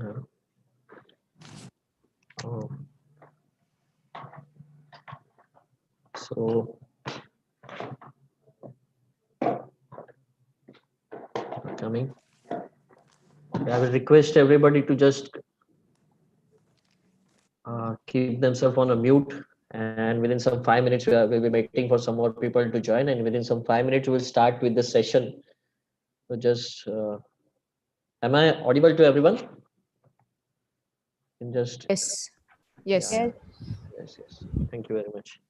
Yeah. Oh, so coming. I will request everybody to just keep themselves on a mute, and within some 5 minutes we'll be waiting for some more people to join, and within some 5 minutes we'll start with the session. So just am I audible to everyone? And just Yes. yeah, Yes. yeah. Yes. Yes. Thank you very much.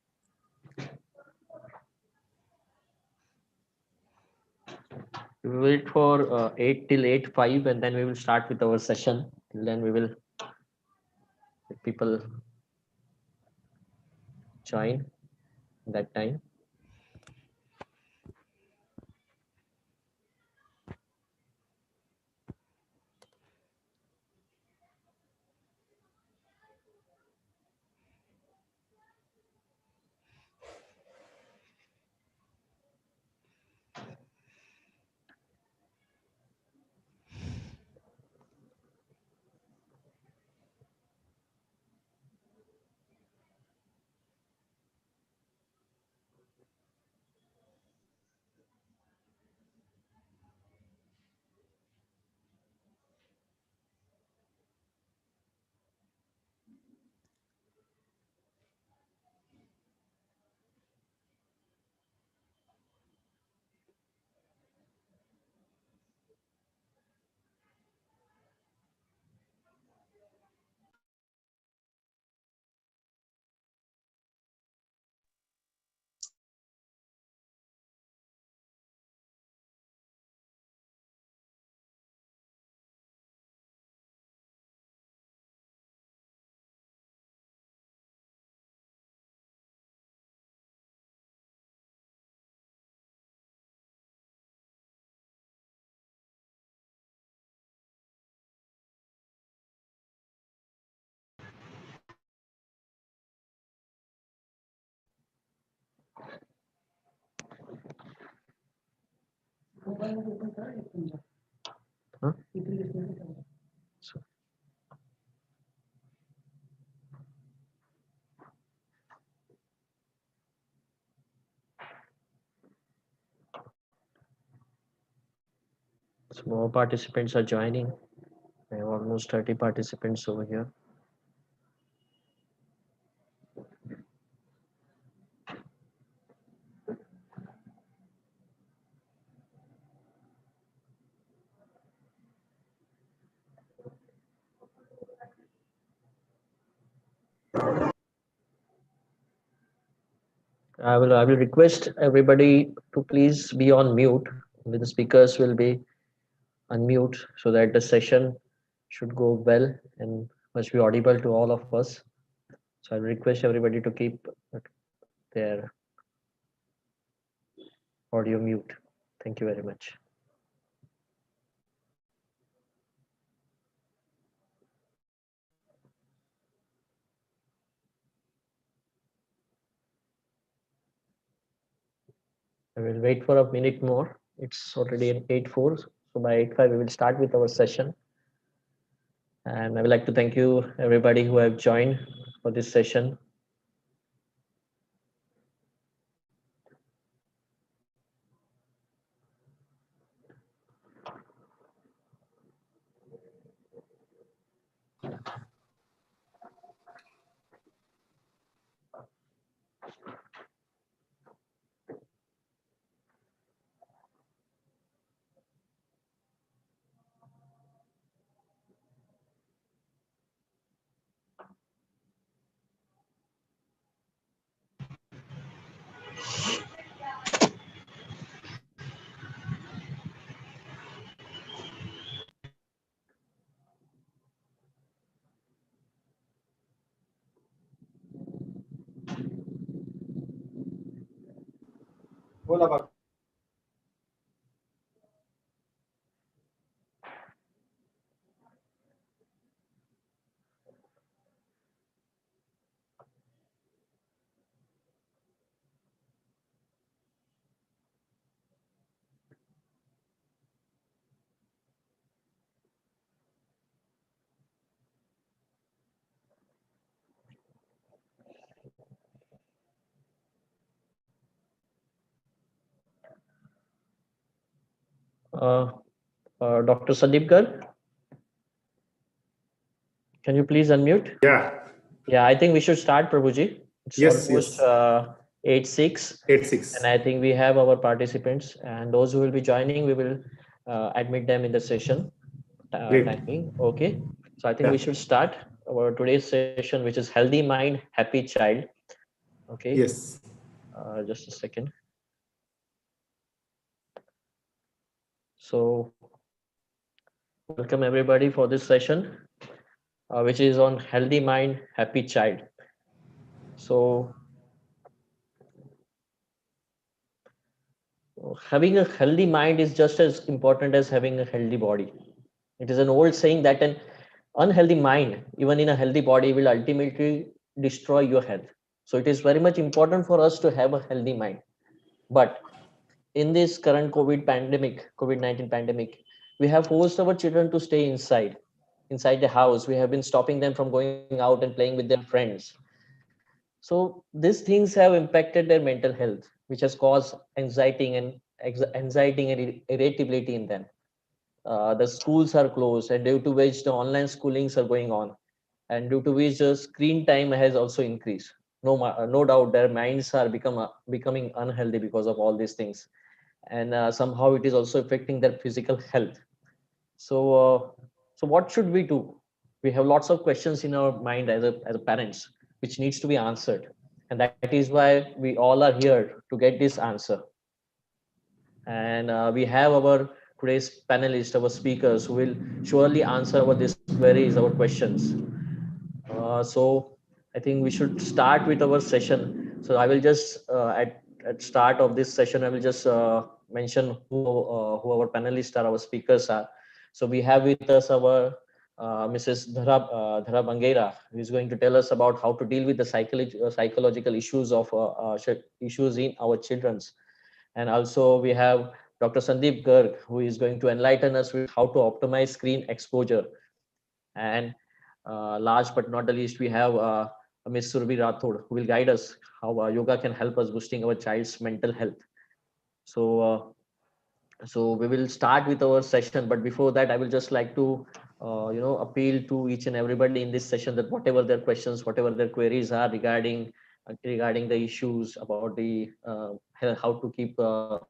We will wait for 8 till 8:05, and then we will start with our session. Till then we will let people join that time. Huh? So, so more participants are joining. I have almost 30 participants over here. I will request everybody to please be on mute. The speakers will be unmute so that the session should go well and must be audible to all of us. So I request everybody to keep their audio mute. Thank you very much. I will wait for a minute more. It's already 8:04. So by 8:05 we will start with our session. And I would like to thank you everybody who have joined for this session. बोला बघ. Dr. Sandeep Garg, can you please unmute? Yeah. Yeah, I think we should start, Prabhuji. It's Yes, almost yes. 8:06, 8-6. and I think we have our participants, and those who will be joining, we will admit them in the session Great. timing. Okay, so I think Yeah. we should start our today's session, which is Healthy Mind, Happy Child. Okay, Yes. just a second. So, welcome everybody for this session, which is on Healthy Mind, Happy Child. So, having a healthy mind is just as important as having a healthy body. It is an old saying that an unhealthy mind, even in a healthy body, will ultimately destroy your health. So, it is very much important for us to have a healthy mind. But in this current COVID-19 pandemic, we have forced our children to stay inside the house. We have been stopping them from going out and playing with their friends. So these things have impacted their mental health, which has caused anxiety and irritability in them. The schools are closed, and due to which the online schoolings are going on, and due to which the screen time has also increased. No doubt, their minds are becoming unhealthy because of all these things, and somehow it is also affecting their physical health. So, what should we do? We have lots of questions in our mind as a parents, which needs to be answered, and that is why we all are here to get this answer. And we have our today's panelists, our speakers, who will surely answer our these queries, our questions. So I think we should start with our session. So I will just at start of this session, I will just mention who our panelists are, our speakers are. So we have with us our Mrs. Dhara Bangera, who is going to tell us about how to deal with the psychological issues of issues in our children's. And also we have Dr. Sandeep Garg, who is going to enlighten us with how to optimize screen exposure. And last but not the least, we have Ms. Surbi Rathod, who will guide us how yoga can help us boosting our child's mental health. So, we will start with our session. But before that, I will just like to, appeal to each and everybody in this session that whatever their questions, whatever their queries are regarding the issues about the how to keep our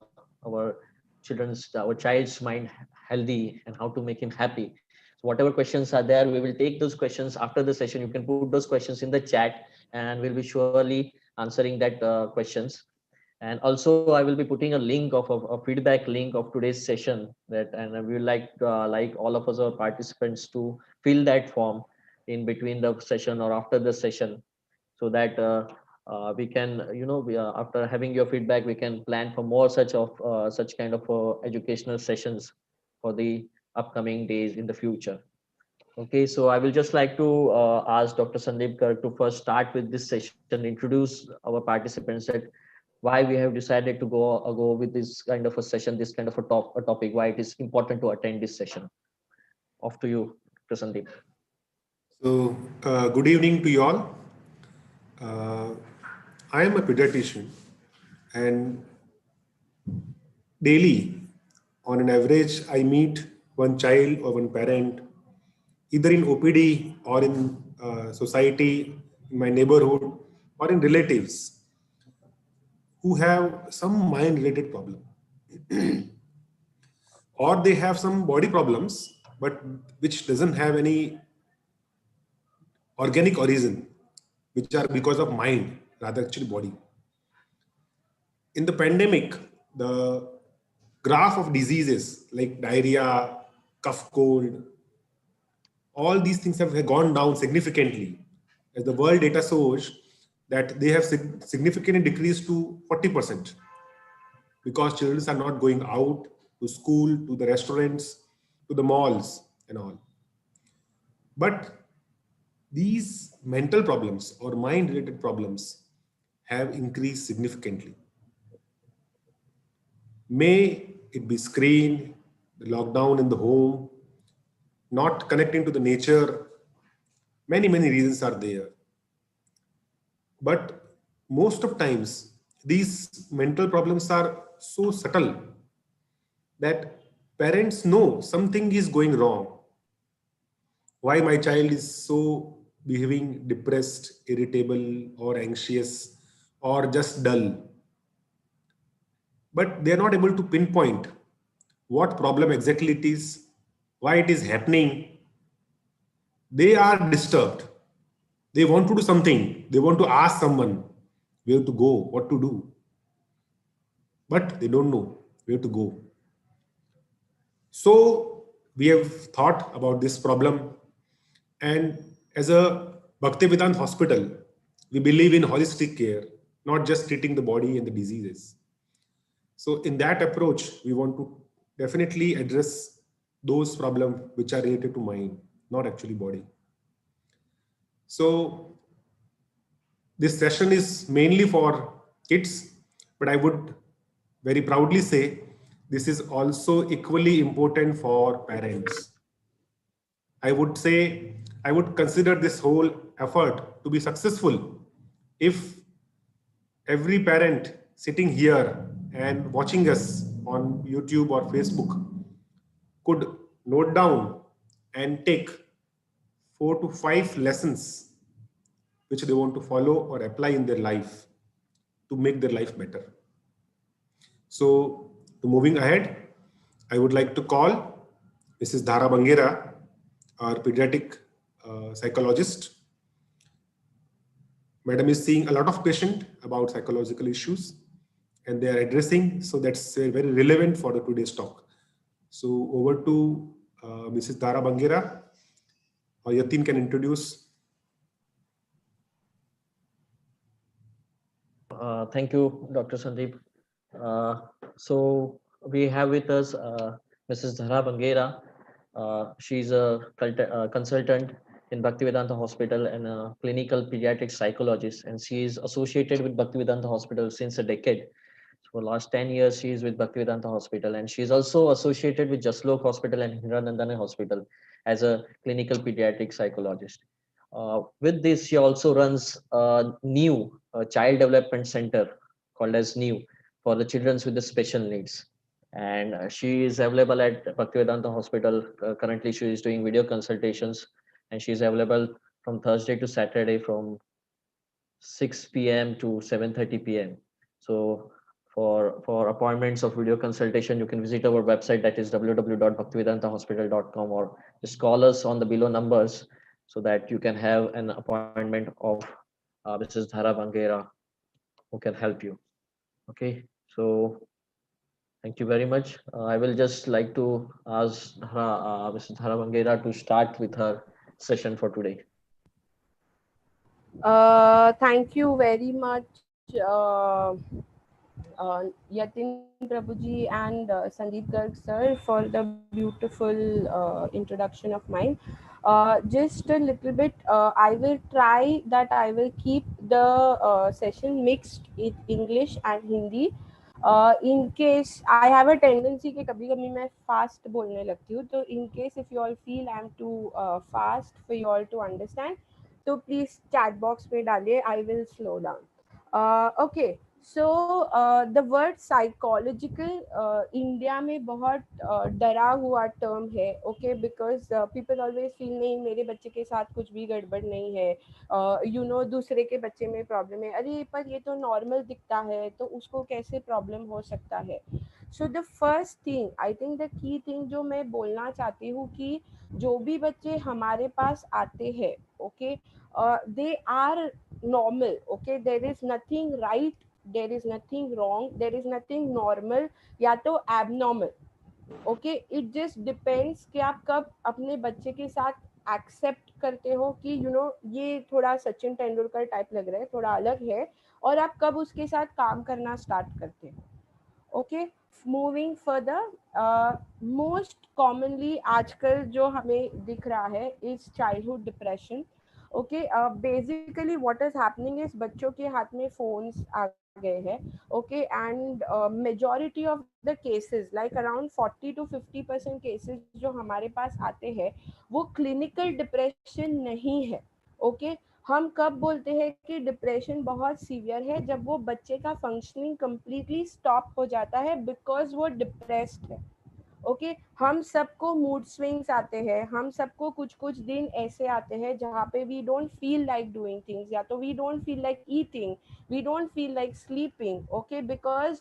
child's mind healthy and how to make him happy. So whatever questions are there, we will take those questions after the session. You can put those questions in the chat, and we'll be surely answering that questions. And also I will be putting a link of a feedback link of today's session, that and we would like all of us, our participants, to fill that form in between the session or after the session, so that we can after having your feedback, we can plan for more such kind of educational sessions for the upcoming days in the future. Okay, so I will just like to ask Dr. Sandeep Garg to first start with this session, introduce our participants, that why we have decided to go with this kind of a session, this kind of a topic, why it is important to attend this session. Off to you, Dr. Sandeep. So, good evening to you all. I am a pediatrician, and daily, on an average, I meet one child or one parent, either in OPD or in society, in my neighborhood, or in relatives who have some mind-related problem, or they have some body problems, but which doesn't have any organic origin, which are because of mind rather actually body. In the pandemic, the graph of diseases like diarrhea, cough, cold, all these things have gone down significantly, as the world data shows that they have significantly decreased to 40%, because children are not going out to school, to the restaurants, to the malls and all. But these mental problems or mind related problems have increased significantly. May it be screen, the lockdown in the home, not connecting to the nature, many reasons are there. But most of times, these mental problems are so subtle that parents know something is going wrong. Why my child is so behaving depressed, irritable, or anxious, or just dull. But they are not able to pinpoint what problem exactly it is, why it is happening. They are disturbed. They want to do something. They want to ask someone where to go, what to do, but they don't know where to go. So we have thought about this problem, and as a Bhaktivedanta hospital, we believe in holistic care, not just treating the body and the diseases. So in that approach, we want to definitely address those problems which are related to mind, not actually body. So this session is mainly for kids, but I would very proudly say this is also equally important for parents. I would say, I would consider this whole effort to be successful if every parent sitting here and watching us on YouTube or Facebook could note down and take 4 to 5 lessons which they want to follow or apply in their life to make their life better. So, moving ahead, I would like to call Mrs. Dhara Bangera, our pediatric psychologist. Madam is seeing a lot of patients about psychological issues and they are addressing, so that's very relevant for the today's talk. So over to Mrs. Dhara Bangera. Yatin can introduce. Thank you, Dr. Sandeep. So we have with us Mrs. Dhara Bangera. She's a consultant in Bhaktivedanta Hospital and a clinical pediatric psychologist, and she is associated with Bhaktivedanta Hospital since a decade. So for last 10 years, she is with Bhaktivedanta Hospital, and she is also associated with Jaslok Hospital and Hiranandana Hospital as a clinical pediatric psychologist. With this, she also runs a new child development center called as NEW for the children with the special needs. And she is available at Bhaktivedanta Hospital. Currently, she is doing video consultations, and she is available from Thursday to Saturday from 6 p.m. to 7:30 p.m. So for appointments of video consultation, you can visit our website, that is www.bhaktivedantahospital.com, or just call us on the below numbers so that you can have an appointment of Mrs. Dhara Bangera, who can help you. Okay, so thank you very much. I will just like to ask Mrs. Dhara Bangera to start with her session for today. Thank you very much, Yatin Prabhuji and Sandeep Garg sir, for the beautiful introduction of mine. Just a little bit, I will try that I will keep the session mixed in English and Hindi. In case I have a tendency कि कभी कभी मैं fast बोलने लगती हूँ, तो in case if you all feel I'm too fast for you all to understand, तो please chat box में डालिए, I will slow down. Okay, so the word psychological India में बहुत डरा हुआ term है, okay, because people always feel नहीं मेरे बच्चे के साथ कुछ भी गड़बड़ नहीं है, you know दूसरे के बच्चे में प्रॉब्लम है, अरे पर ये तो नॉर्मल दिखता है तो उसको कैसे प्रॉब्लम हो सकता है. So the first thing, I think the key thing जो मैं बोलना चाहती हूँ कि जो भी बच्चे हमारे पास आते हैं, okay, they are normal, okay, there is nothing right, there is nothing wrong, there is nothing normal या तो abnormal, okay, it just depends कि आप कब अपने बच्चे के साथ एक्सेप्ट करते हो कि यू नो ये थोड़ा सचिन तेंदुलकर टाइप लग रहा है, थोड़ा अलग है, और आप कब उसके साथ काम करना स्टार्ट करते हो. Okay, moving further, most commonly आजकल जो हमें दिख रहा है is childhood depression. Okay, basically what is happening is बच्चों के हाथ में फोन्स आ गए हैं, okay, and majority of the cases like around 40 to 50% cases जो हमारे पास आते हैं वो क्लिनिकल डिप्रेशन नहीं है. ओके, हम कब बोलते हैं कि डिप्रेशन बहुत सीवियर है, जब वो बच्चे का फंक्शनिंग कम्प्लीटली स्टॉप हो जाता है बिकॉज वो डिप्रेस्ड है. ओके हम सबको मूड स्विंग्स आते हैं, हम सबको कुछ कुछ दिन ऐसे आते हैं जहाँ पे we don't feel like doing things, या तो we don't feel like eating, we don't feel like sleeping, okay, because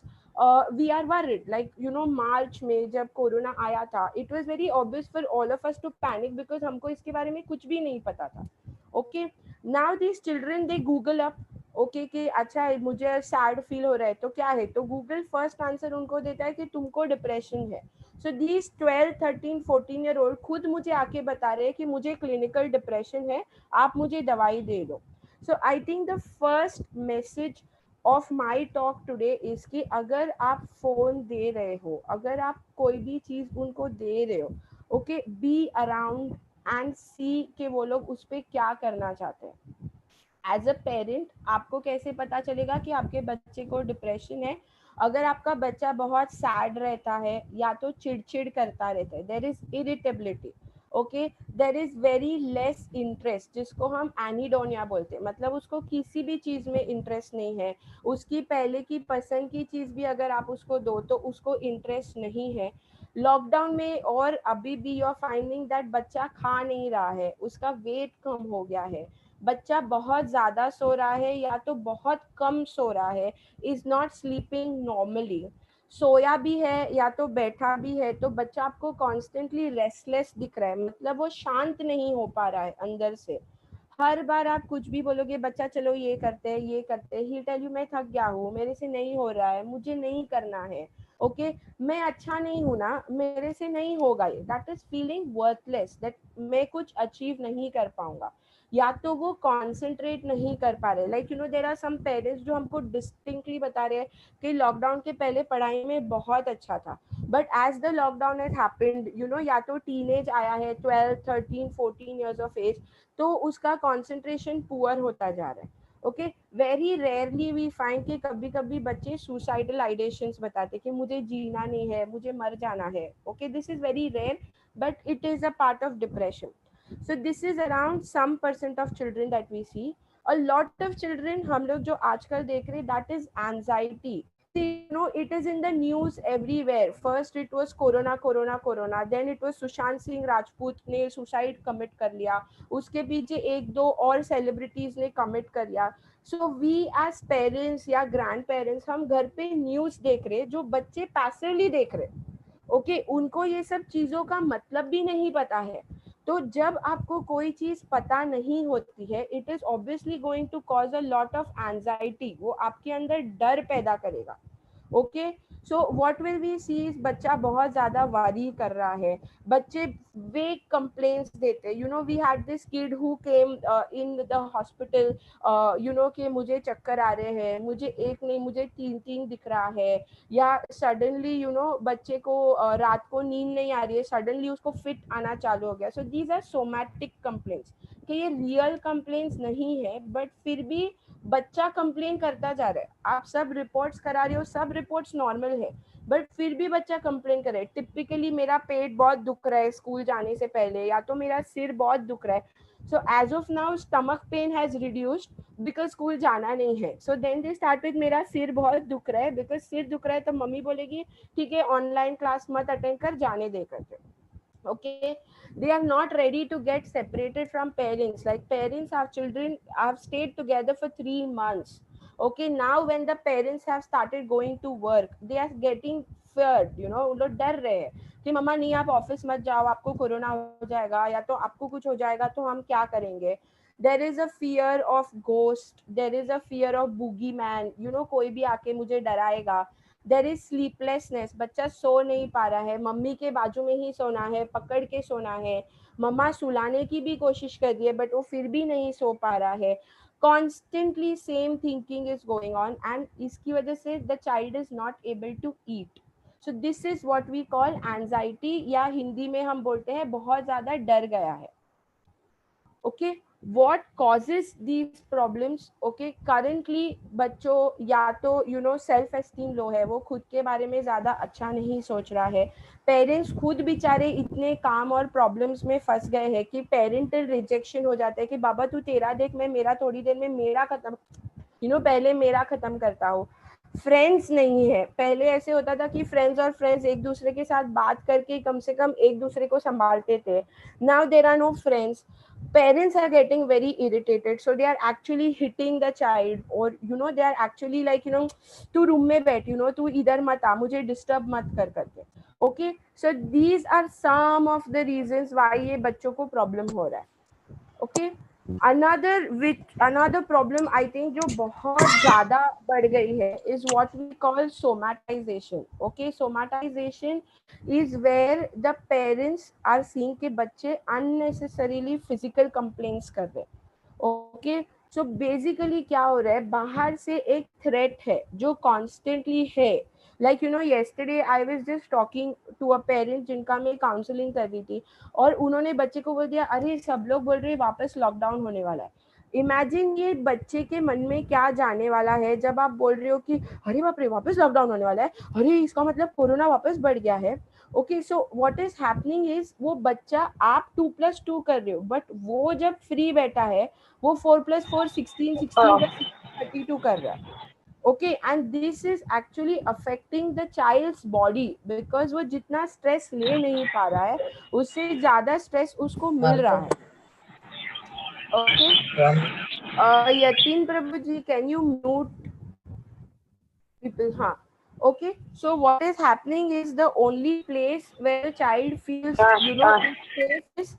we are worried, like you know March में जब कोरोना आया था, it was very obvious for all of us to panic because हमको इसके बारे में कुछ भी नहीं पता था. Okay, now these children they Google up, okay कि अच्छा है मुझे सैड फील हो रहा है तो क्या है, तो गूगल फर्स्ट आंसर उनको देता है कि तुमको डिप्रेशन है. सो दीज 12, 13, 14 ईयर ओल्ड खुद मुझे आके बता रहे हैं कि मुझे क्लिनिकल डिप्रेशन है, आप मुझे दवाई दे दो. So I think the first message of my talk today is कि अगर आप फोन दे रहे हो, अगर आप कोई भी चीज उनको दे रहे हो, ओके, बी अराउंड एंड सी कि वो लोग उस पर क्या करना चाहते हैं. एज अ पेरेंट आपको कैसे पता चलेगा कि आपके बच्चे को डिप्रेशन है? अगर आपका बच्चा बहुत सैड रहता है या तो चिड़चिड़ करता रहता है, there is irritability, okay, there is very less interest, जिसको हम एनीडोनिया बोलते हैं, मतलब उसको किसी भी चीज में इंटरेस्ट नहीं है, उसकी पहले की पसंद की चीज भी अगर आप उसको दो तो उसको इंटरेस्ट नहीं है. लॉकडाउन में और अभी भी यू आर फाइंडिंग दैट बच्चा खा नहीं रहा है, उसका वेट कम हो गया है, बच्चा बहुत ज़्यादा सो रहा है या तो बहुत कम सो रहा है, इज नॉट स्लीपिंग नॉर्मली, सोया भी है या तो बैठा भी है, तो बच्चा आपको कॉन्स्टेंटली रेस्टलेस दिख रहा है, मतलब वो शांत नहीं हो पा रहा है अंदर से. हर बार आप कुछ भी बोलोगे बच्चा चलो ये करते हैं ये करते हैं, ही टेल यू मैं थक गया हूँ, मेरे से नहीं हो रहा है, मुझे नहीं करना है, ओके, मैं अच्छा नहीं हूँ ना, मेरे से नहीं होगा ये, that is feeling worthless, that मैं कुछ अचीव नहीं कर पाऊंगा, या तो वो कॉन्सेंट्रेट नहीं कर पा रहे. Like you know there are some parents जो हमको डिस्टिंक्टली बता रहे हैं कि लॉकडाउन के पहले पढ़ाई में बहुत अच्छा था, but as the lockdown has happened, you know, या तो टीनेज आया है 12, 13, 14 ईयर्स ऑफ एज, तो उसका कॉन्सेंट्रेशन पुअर होता जा रहा है. Okay, very rarely we find कि कभी कभी बच्चे सुसाइडल आइडिएशंस बताते कि मुझे जीना नहीं है, मुझे मर जाना है. Okay, this is very rare but it is a part of depression. So this is around some percent of children that we see. A lot of children हम लोग जो आजकल देख रहे, that is anxiety. See, you know, it is in the news everywhere. First it was corona, then it was Sushant Singh Rajput ने suicide commit कर लिया, उसके पीछे एक दो और सेलिब्रिटीज ने कमिट कर लिया. सो वी एज पेरेंट्स या ग्रैंड पेरेंट्स हम घर पे न्यूज देख रहे जो बच्चे पैसिवली देख रहे. ओके, उनको ये सब चीजों का मतलब भी नहीं पता है. तो जब आपको कोई चीज पता नहीं होती है, it is obviously going to cause a lot of anxiety, वो आपके अंदर डर पैदा करेगा. Okay, so what will we see is बच्चा बहुत ज्यादा वारी कर रहा है, बच्चे वेक कंप्लेंट्स देते. You know we had this kid who came in the hospital, you know कि मुझे चक्कर आ रहे हैं, मुझे एक नहीं मुझे तीन तीन दिख रहा है, या सडनली यू नो बच्चे को रात को नींद नहीं आ रही है, सडनली उसको फिट आना चालू हो गया. So these are somatic complaints, कि ये रियल कंप्लेंट्स नहीं है बट फिर भी बच्चा कंप्लेन करता जा रहा है. आप सब रिपोर्ट्स करा रहे हो, सब रिपोर्ट्स नॉर्मल है, बट फिर भी बच्चा कंप्लेन कर रहा है. टिपिकली मेरा पेट बहुत दुख रहा है स्कूल जाने से पहले, या तो मेरा सिर बहुत दुख रहा है. So as of now stomach pain has reduced because school जाना नहीं है. So then they start with मेरा सिर बहुत दुख रहा है, बिकॉज सिर दुख रहा है तो मम्मी बोलेगी ठीक है ऑनलाइन क्लास मत अटेंड कर, जाने दे करके. Okay, they are not ready to get separated from parents. Like parents have children have stayed together for 3 months. Okay, now when the parents have started going to work, they are getting feared, you know, वो लोग डर रहे हैं कि मम्मा नहीं आप office मत जाओ, आपको कोरोना हो जाएगा या तो आपको कुछ हो जाएगा तो हम क्या करेंगे. There is a fear of ghost, there is a fear of boogie man, you know कोई भी आके मुझे डराएगा. देर इज स्लीपलेसनेस, बच्चा सो नहीं पा रहा है, मम्मी के बाजू में ही सोना है, पकड़ के सोना है, मम्मा सुलाने की भी कोशिश कर रही है बट वो फिर भी नहीं सो पा रहा है. Constantly same thinking is going on and इसकी वजह से the child is not able to eat. So this is what we call anxiety, या हिंदी में हम बोलते हैं बहुत ज्यादा डर गया है. Okay, what causes these problems? okay, currently बच्चों या तो यू नो सेल्फ एस्टीम लो है, वो खुद के बारे में ज्यादा अच्छा नहीं सोच रहा है. पेरेंट्स खुद बेचारे इतने काम और प्रॉब्लम्स में फंस गए हैं कि पेरेंटल रिजेक्शन हो जाता है कि बाबा तू तेरा देख, मैं मेरा थोड़ी देर में मेरा खत्म, यू नो पहले मेरा खत्म करता हूँ. फ्रेंड्स नहीं है। पहले ऐसे होता था कि फ्रेंड्स एक दूसरे के साथ बात करके कम से कम एक दूसरे को संभालते थे. Now there are no friends. Parents are getting very irritated, so they are actually hitting the child, or they are actually like, तू रूम में बैठ, तू इधर मत आ, मुझे डिस्टर्ब मत कर करके. Okay, so these are some of the reasons why ये बच्चों को प्रॉब्लम हो रहा है. Okay, another problem I think जो बहुत ज़्यादा बढ़ गई है is what we call somatization. Okay, somatization is where the parents are seeing कि बच्चे unnecessarily physical complaints कर रहे हैं. Okay, so basically क्या हो रहा है, बाहर से एक threat है जो constantly है. Like yesterday I was just talking to a parent जिनका मैं काउंसलिंग कर रही थी, और उन्होंने बच्चे को बोल दिया, अरे सब लोग बोल रहे हैं वापस लॉकडाउन होने वाला है. इमेजिन ये बच्चे के मन में क्या जाने वाला है जब आप बोल रहे हो कि अरे बाप रे वापस लॉकडाउन होने वाला है, अरे इसका मतलब कोरोना वापस बढ़ गया है. Okay, so what is happening is वो बच्चा, आप 2+2 कर रहे हो, बट वो जब फ्री बैठा है वो 4+4 16, 16+32 कर रहा है. Okay, and this is actually affecting the child's body because वो जितना स्ट्रेस ले नहीं पा रहा है उससे ज्यादा स्ट्रेस उसको मिल रहा है. Okay, Yatin Prabhu ji, can you mute people? हाँ. Okay, so what is happening is the only place where a child feels safe is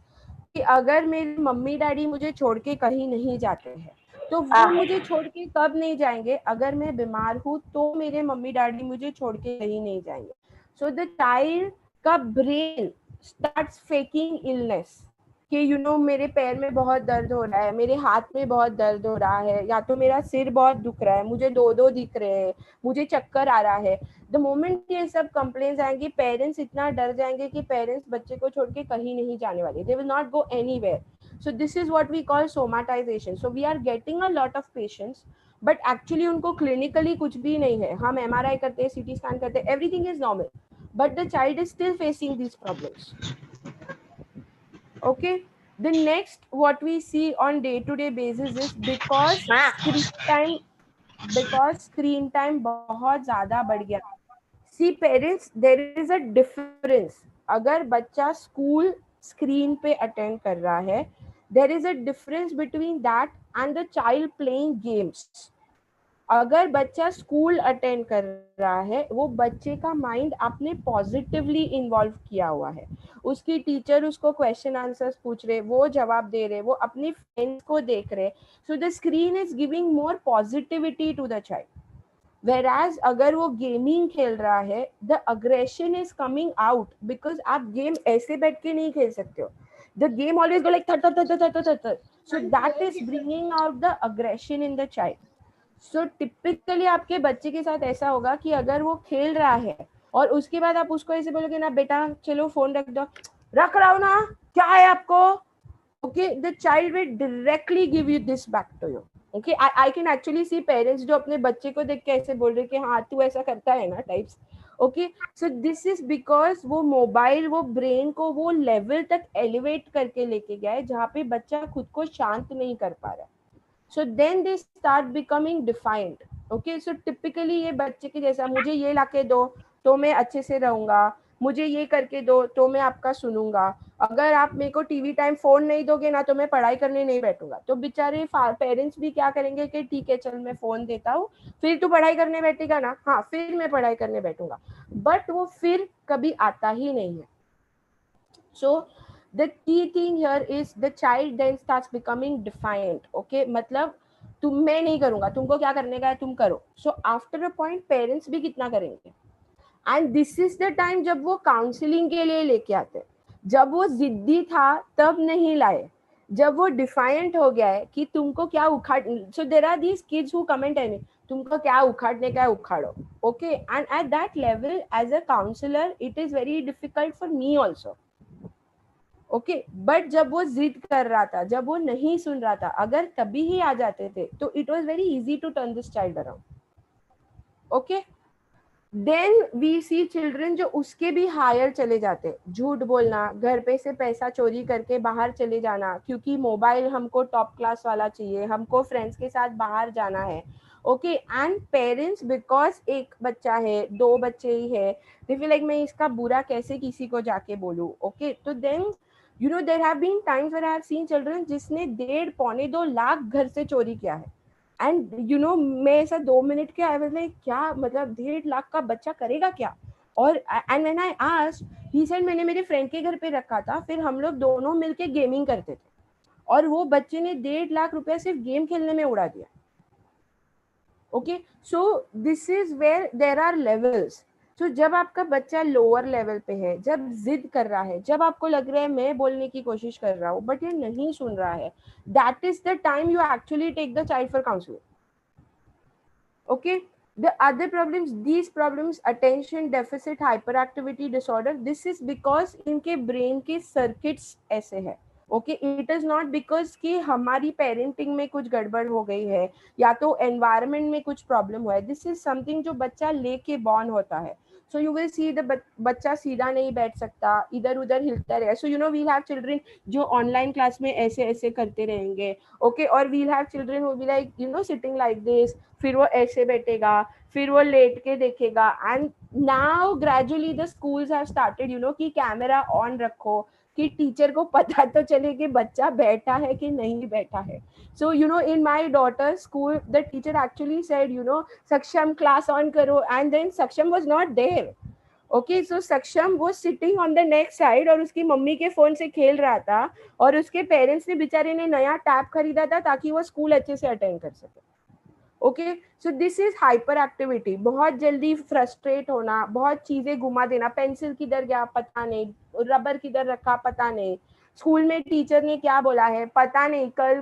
कि अगर मेरे मम्मी डैडी मुझे छोड़ के कहीं नहीं जाते हैं तो वो मुझे छोड़ के कब नहीं जाएंगे, अगर मैं बीमार हूँ तो मेरे मम्मी डैडी मुझे छोड़ के कहीं नहीं जाएंगे. सो द चाइल्ड का ब्रेन स्टार्ट्स फेकिंग इलनेस कि मेरे पैर में बहुत दर्द हो रहा है, मेरे हाथ में बहुत दर्द हो रहा है, या तो मेरा सिर बहुत दुख रहा है, मुझे दो दिख रहे हैं, मुझे चक्कर आ रहा है. द मोमेंट ये सब कंप्लेंट्स आएंगे, पेरेंट्स इतना डर जाएंगे कि पेरेंट्स बच्चे को छोड़ के कहीं नहीं जाने वाले, they will not go anywhere. So this is what we call somatization. So we are getting a lot of patients, but actually उनको clinically कुछ भी नहीं है. हम MRI करते हैं, CT scan करते हैं, everything is normal, but the child is still facing these problems. Okay, the next what we see on day-to-day basis is because screen time बहुत ज़्यादा बढ़ गया. See parents, there is a difference. अगर बच्चा school screen पे attend कर रहा है, there is a difference between that and the child playing games. अगर बच्चा स्कूल अटेंड कर रहा है, वो बच्चे का माइंड आपने पॉजिटिवली इन्वॉल्व किया हुआ है, उसकी टीचर उसको क्वेश्चन आंसर्स पूछ रहे, वो जवाब दे रहे, वो अपनी फ्रेंड्स को देख रहे. So the screen is giving more positivity to the child. Whereas अगर वो गेमिंग खेल रहा है, the aggression is coming out because आप गेम ऐसे बैठ के नहीं खेल सकते हो. The game always go like थर थर थर थर थर थर. So that is bringing out the aggression in the child. So typically आपके बच्चे के साथ ऐसा होगा कि अगर वो खेल रहा है और उसके बाद आप उसको ऐसे बोलोगे ना, बेटा चलो फोन रख दो, रख रहा हूँ ना, क्या है आपको. Okay, the child will directly give you this back to you. Okay, I can actually see parents जो अपने बच्चे को देख के ऐसे बोल रहे कि हाँ तू ऐसा करता है ना types. Okay, so this is because वो मोबाइल वो ब्रेन को वो लेवल तक एलिवेट करके लेके गया है जहाँ पे बच्चा खुद को शांत नहीं कर पा रहा है. So then they start becoming defiant. Okay, so typically ये बच्चे के जैसा, मुझे ये लाके दो तो मैं अच्छे से रहूंगा, मुझे ये करके दो तो मैं आपका सुनूंगा, अगर आप मेरे को टीवी टाइम फोन नहीं दोगे ना तो मैं पढ़ाई करने नहीं बैठूंगा. तो बेचारे पेरेंट्स भी क्या करेंगे कि ठीक है चल मैं फोन देता हूँ, फिर तू पढ़ाई करने बैठेगा ना, हाँ फिर मैं पढ़ाई करने बैठूंगा. बट वो फिर कभी आता ही नहीं है. सो the key thing here is the child then starts becoming defiant. Okay, मतलब मैं नहीं करूंगा, तुमको क्या करने का है तुम करो. So after a point parents भी कितना करेंगे. And this is the time जब वो काउंसलिंग के लिए लेके आते. जब वो जिद्दी था तब नहीं लाए, जब वो डिफाइंट हो गया है कि तुमको क्या उखाड़. So there are these kids who comment any, तुमको क्या उखाड़ने का है उखाड़ो. Okay, and at that level as a counsellor it is very difficult for me also. Okay, but जब वो जिद कर रहा था, जब वो नहीं सुन रहा था, अगर तभी ही आ जाते थे तो it was very easy to turn this child around. Okay, then we see children जो उसके भी हायर चले जाते, झूठ बोलना, घर पे से पैसा चोरी करके बाहर चले जाना क्योंकि मोबाइल हमको टॉप क्लास वाला चाहिए, हमको फ्रेंड्स के साथ बाहर जाना है, ओके। एंड पेरेंट्स बिकॉज एक बच्चा है, दो बच्चे ही है, दे फील लाइक मैं इसका बुरा कैसे किसी को जाके बोलूं, ओके। तो then you know there have been times where I have seen children जिसने 1.5-2 लाख घर से चोरी किया है। एंड यू नो मैं ऐसा 2 मिनट के आई वाज लाइक क्या मतलब 1.5 लाख का बच्चा करेगा क्या। और and when I asked he said मैंने मेरे फ्रेंड के घर पे रखा था, फिर हम लोग दोनों मिलके गेमिंग करते थे और वो बच्चे ने 1.5 लाख रुपया सिर्फ गेम खेलने में उड़ा दिया। Okay, so this is where there are levels. तो जब आपका बच्चा लोअर लेवल पे है, जब जिद कर रहा है, जब आपको लग रहा है मैं बोलने की कोशिश कर रहा हूँ बट ये नहीं सुन रहा है, that is the time you actually take the child for counselling. Okay, the other problems, these problems, attention deficit hyperactivity disorder, this is because इनके brain के circuits ऐसे है। Okay, it is not because कि हमारी parenting में कुछ गड़बड़ हो गई है या तो एनवायरनमेंट में कुछ प्रॉब्लम हुआ है, दिस इज समथिंग जो बच्चा लेके बॉर्न होता है। So you will see the बच्चा सीधा नहीं बैठ सकता, इधर उधर हिलता रहेगा। So you know we have children जो ऑनलाइन क्लास में ऐसे ऐसे करते रहेंगे, ओके, और we have children who be like you know sitting like this, फिर वो ऐसे बैठेगा, फिर वो लेट के देखेगा। And now gradually the schools have started you know कि कैमरा ऑन रखो कि टीचर को पता तो चले कि बच्चा बैठा है कि नहीं बैठा है। So you know in my daughter school the teacher actually said you know सक्षम क्लास ऑन करो, एंड देन सक्षम वाज नॉट देयर। ओके, सो सक्षम वो sitting on the next side और उसकी मम्मी के फोन से खेल रहा था और उसके पेरेंट्स ने बेचारे ने नया टैब खरीदा था ताकि वो स्कूल अच्छे से अटेंड कर सके। Okay, so this is hyper activity, बहुत जल्दी फ्रस्ट्रेट होना, बहुत चीजें घुमा देना, पेंसिल किधर गया पता नहीं, रबर किधर रखा पता नहीं, स्कूल में टीचर ने क्या बोला है पता नहीं, कल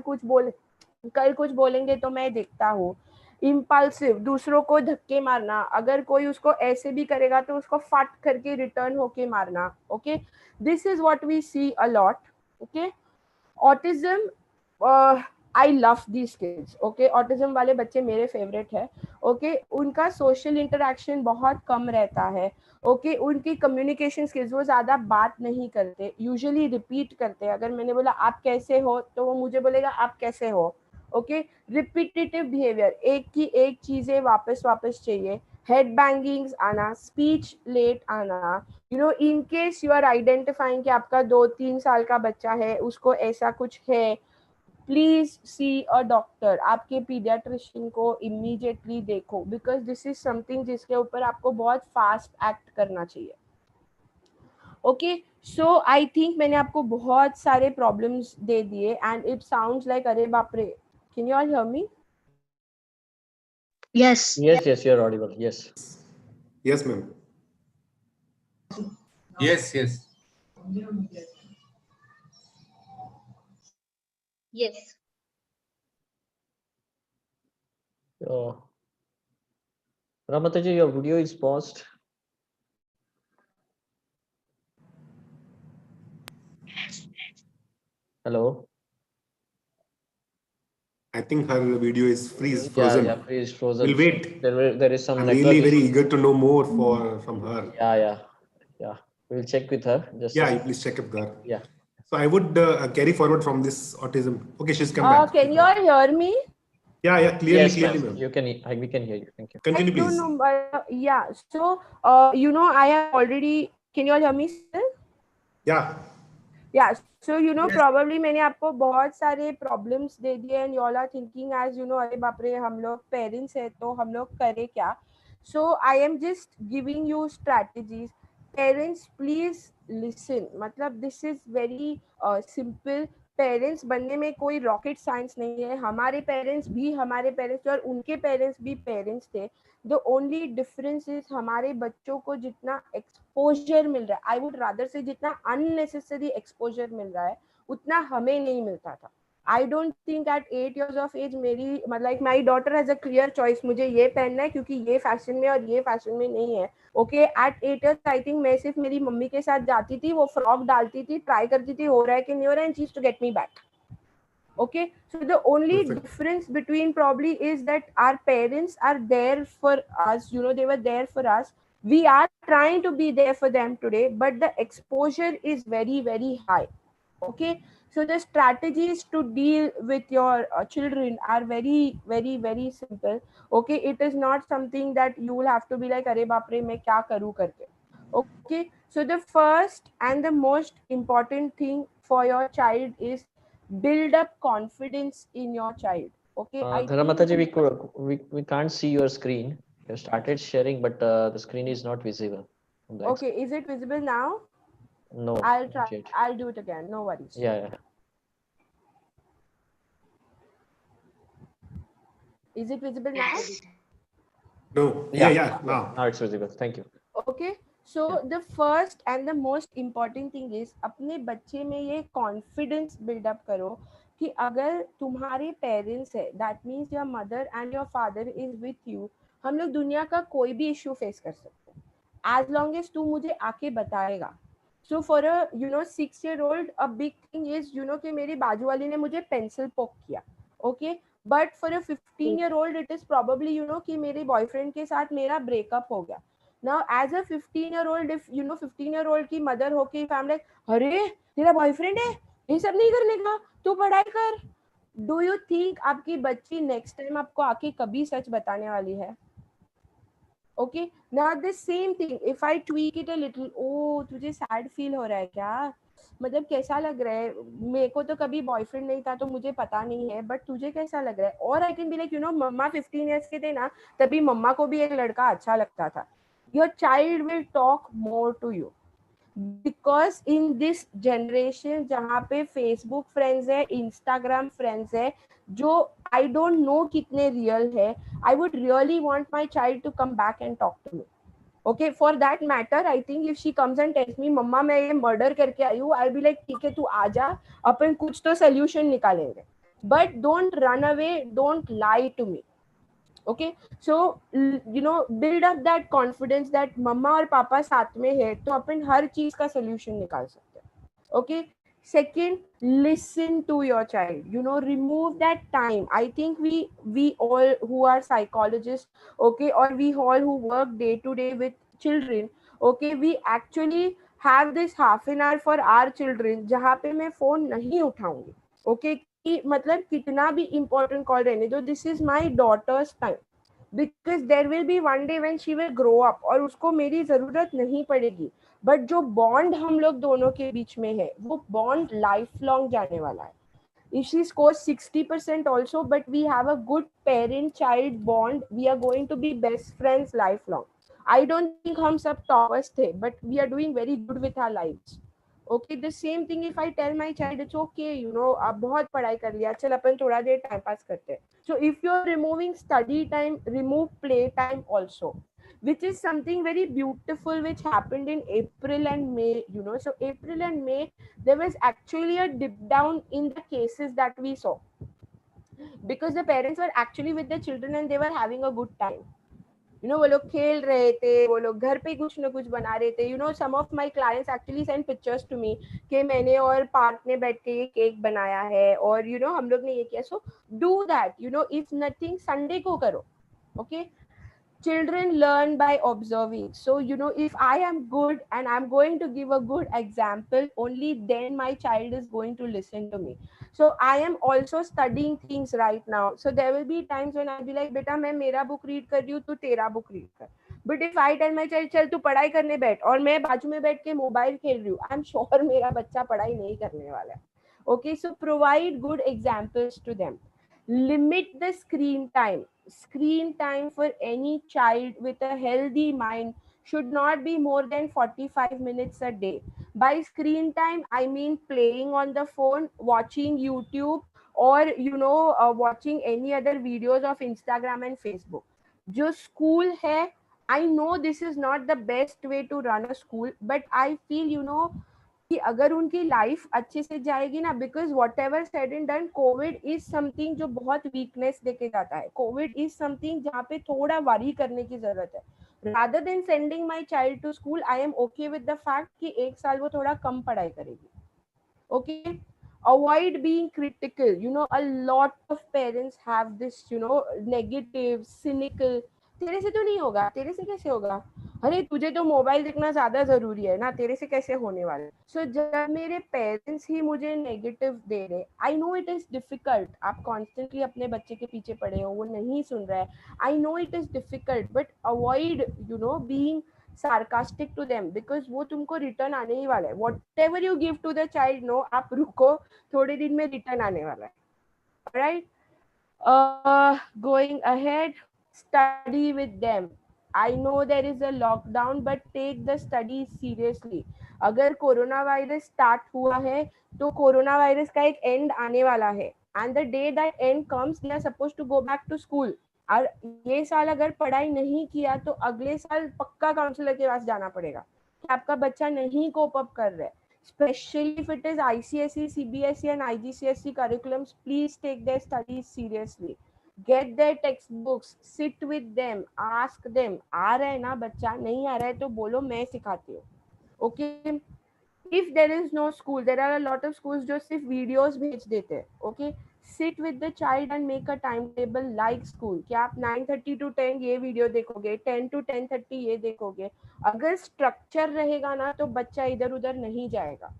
कुछ बोलेंगे तो मैं देखता हूँ। इम्पल्सिव, दूसरों को धक्के मारना, अगर कोई उसको ऐसे भी करेगा तो उसको फट करके रिटर्न होके मारना। Okay, this is what we see a lot. Okay, autism, I love these kids. Okay, autism वाले बच्चे मेरे फेवरेट है। ओके, उनका सोशल इंटरेक्शन बहुत कम रहता है। ओके, उनकी कम्युनिकेशन स्किल्स, वो ज्यादा बात नहीं करते, यूजुअली रिपीट करते हैं। अगर मैंने बोला आप कैसे हो तो वो मुझे बोलेगा आप कैसे हो। ओके, रिपीटेटिव बिहेवियर, एक की एक चीजें वापस वापस चाहिए, हेड बैंगिंग्स आना, स्पीच लेट आना। You know in case you are identifying कि आपका 2-3 साल का बच्चा है, उसको ऐसा कुछ है, प्लीज सी अ डॉक्टर, आपके पीडियाट्रिशियन को इमीडिएटली देखो, बिकॉज दिस इज समथिंग जिसके ऊपर आपको बहुत फास्ट एक्ट करना चाहिए। ओके, सो आई थिंक मैंने आपको बहुत सारे प्रॉब्लम्स दे दिए एंड इट साउंड्स लाइक अरे बाप रे। Can you all hear me? Yes. Yes, you're audible. Yes. Yes, ma'am. Yes, yes. Yes. Ramataji, your video is paused. Hello. I think her video is frozen. Yeah, freeze frozen. We'll wait. There is some I'm network really very issue. eager to know more from her. Yeah. We'll check with her. Just Yeah, you please check with her. Yeah. So I would carry forward from this autism. Okay, she's come back. Can you all hear me? Yeah, clearly, Yes, clearly, ma'am. ma'am. We can hear you. Thank you. Continue, I don't please. know, yeah. So, you know, I have already. Can you all hear me still? Yeah. Yeah. So, you know, Yes. probably मैंने आपको बहुत सारे problems दे दिए and you all are thinking as you know, अरे बाप रे हम लोग parents हैं तो हम लोग करें क्या? So, I am just giving you strategies. Parents, please listen. मतलब this is very simple. Parents बनने में कोई रॉकेट साइंस नहीं है, हमारे पेरेंट्स भी हमारे पेरेंट्स थे और उनके पेरेंट्स भी पेरेंट्स थे। द ओनली डिफरेंस इज हमारे बच्चों को जितना एक्सपोजर मिल रहा है, आई वुड रादर से जितना अननेसेसरी एक्सपोजर मिल रहा है उतना हमें नहीं मिलता था। I don't think at 8 years of age मेरी मतलब my daughter has a clear choice, मुझे ये पहनना है क्योंकि ये फैशन में और ये फैशन में नहीं है। Okay, at 8 years I think मैं सिर्फ मेरी मम्मी के साथ जाती थी, वो फ्रॉक डालती थी, ट्राई करती थी हो रहा है कि नहीं हो रहा है, and she used to get me back. Okay, so the only Perfect. difference between probably is that our parents are there for us, they were there for us. We are trying to be there for them today, but the exposure is very, very high. Okay, so the strategies to deal with your children are very, very, very simple. Okay, it is not something that you will have to be like, "Arey baap re, main kya karu karke." Okay, so the first and the most important thing for your child is build up confidence in your child. Okay, I Dharamata ji, think. we can't see your screen. You started sharing, but the screen is not visible. Black Okay, screen. is it visible now? No, I'll try. not yet. I'll do it again. No worries. Yeah, yeah. Is it visible now? No. Yeah, Yeah, yeah. yeah. Now. Now it's visible. Thank you. Okay, so the first and the most important thing is अपने बच्चे में ये confidence build up करो कि अगर तुम्हारे parents है, that means your mother and your father is with you, हम लोग दुनिया का कोई भी issue face कर सकते हैं as long as तू मुझे आके बताएगा. So for a 6-year-old a big thing is कि मेरी बाजू वाली ने मुझे pencil poke किया. Okay, but for a 15-year-old it is probably कि मेरे boyfriend के साथ मेरा breakup हो गया. Now as a 15-year-old, if 15-year-old की mother होके if I'm like, अरे तेरा boyfriend है, ये सब नहीं करने का, तू पढ़ाई कर. Do you think आपकी बच्ची next time आपको आके कभी सच बताने वाली है? Okay, now the same thing, if I tweak it a little, oh तुझे sad feel हो रहा है क्या? मतलब कैसा लग रहा है? मेरे को तो कभी बॉयफ्रेंड नहीं था तो मुझे पता नहीं है, बट तुझे कैसा लग रहा है? और आई कैन बी लाइक मम्मा 15 years के थे ना, तभी मम्मा को भी एक लड़का अच्छा लगता था. Your child will talk more to you because in this generation जहाँ पे Facebook friends है, Instagram friends है, जो I don't know कितने real है, I would really want my child to come back and talk to me. Okay, for that matter, I think if she comes and tells me, "मम्मा मैं ये murder करके आई हूँ," I'll be like, "ठीक है, तू आजा, अपन कुछ तो solution निकालेंगे." But don't run away, don't lie to me. Okay, so build up that confidence that मम्मा और पापा साथ में है तो अपन हर चीज का solution निकाल सकते हैं. Okay, second, listen to your child, remove that time. I think we all who are psychologists, okay, or we all who work day to day with children, okay, we actually have this half an hour for our children जहाँ पे मैं phone नहीं उठाऊंगी. Okay, कि मतलब कितना भी important call रहने दो, this is my daughter's time because there will be one day when she will grow up और उसको मेरी जरूरत नहीं पड़ेगी. बट जो बॉन्ड हम लोग दोनों के बीच में है वो बॉन्ड लाइफ लॉन्ग जाने वाला है. If she scores 60% also, but we have a good parent-child bond, we are going to be best friends lifelong. I don't think हम सब toppers थे, but we are doing very good with our lives. Okay, the same thing if I tell my child, it's okay, अब बहुत पढ़ाई कर लिया, चल अपन थोड़ा देर time pass करते हैं. So if you're removing study time, remove play time also, which is something very beautiful which happened in April and May. So April and May, there was actually a dip down in the cases that we saw because the parents were actually with their children and they were having a good time. वो लोग खेल रहे थे, वो लोग घर पे कुछ ना कुछ बना रहे थे. Some of my clients actually send pictures to me कि मैंने और पार्क में बैठ के ये केक बनाया है और हम लोग ने ये किया. So do that. If nothing, Sunday को करो. Okay, children learn by observing. So if I am good and I'm going to give a good example, only then my child is going to listen to me. So I am also studying things right now, so there will be times when I'll be like, "Beta मैं मेरा book read कर रही हूँ, तू तेरा book read कर." But if I tell my child, "चल तू पढ़ाई करने बैठ," और मैं बाजू में बैठ के मोबाइल खेल रही हूँ, I'm sure मेरा बच्चा पढ़ाई नहीं करने वाला है. Okay, so provide good examples to them. Limit the screen time. Screen time for any child with a healthy mind should not be more than 45 minutes a day. By screen time, I mean playing on the phone, watching YouTube, or watching any other videos of Instagram and Facebook. जो school है, I know this is not the best way to run a school, but I feel कि अगर उनकी life अच्छे से जाएगी ना, because what ever said and done, Covid is something जो बहुत वीकनेस देके जाता है. कोविड इज समथिंग जहाँ पे थोड़ा वरी करने की जरूरत है. Rather than sending my child to school, I am okay with the fact कि एक साल वो थोड़ा कम पढ़ाई करेगी. Okay, avoid being critical. You know, a lot of parents have this, you know, negative, cynical, तेरे से तो नहीं होगा, तेरे से कैसे होगा, अरे तुझे तो मोबाइल देखना ज्यादा जरूरी है ना, तेरे से कैसे होने वाला है. सो जब मेरे पेरेंट्स ही मुझे नेगेटिव दे रहे, I know it is difficult, आप कॉन्स्टेंटली अपने बच्चे के पीछे पड़े हो, वो नहीं सुन रहा है, I know it is difficult, but avoid you know being sarcastic to them, because वो तुमको रिटर्न आने ही वाला है. whatever you give to the child, no, आप रुको, थोड़े दिन में रिटर्न आने वाला है. Alright, going ahead, study with them. I know there is a lockdown, but take the studies seriously. अगर कोरोना वायरस स्टार्ट हुआ है तो कोरोना वायरस का एक एंड आने वाला है, and the day that end comes they are supposed to go back to school. और ये साल अगर पढ़ाई नहीं किया तो अगले साल पक्का काउंसलर के पास जाना पड़ेगा कि आपका बच्चा नहीं कोप अप कर रहा है. Especially if it is ICSE, CBSE and IGCSE curriculums, please take their studies seriously. Get their textbooks, sit with them, ask them. आ रहा है ना बच्चा, नहीं आ रहा है तो बोलो मैं सिखाती हूँ. Okay? If there is no school, there are a lot of schools जो सिर्फ वीडियोस भेज देते हैं. Okay? Sit with the child and make a timetable like school कि आप 9:30 to 10 ये वीडियो देखोगे, 10 to 10:30 ये देखोगे. अगर स्ट्रक्चर रहेगा ना तो बच्चा इधर उधर नहीं जाएगा.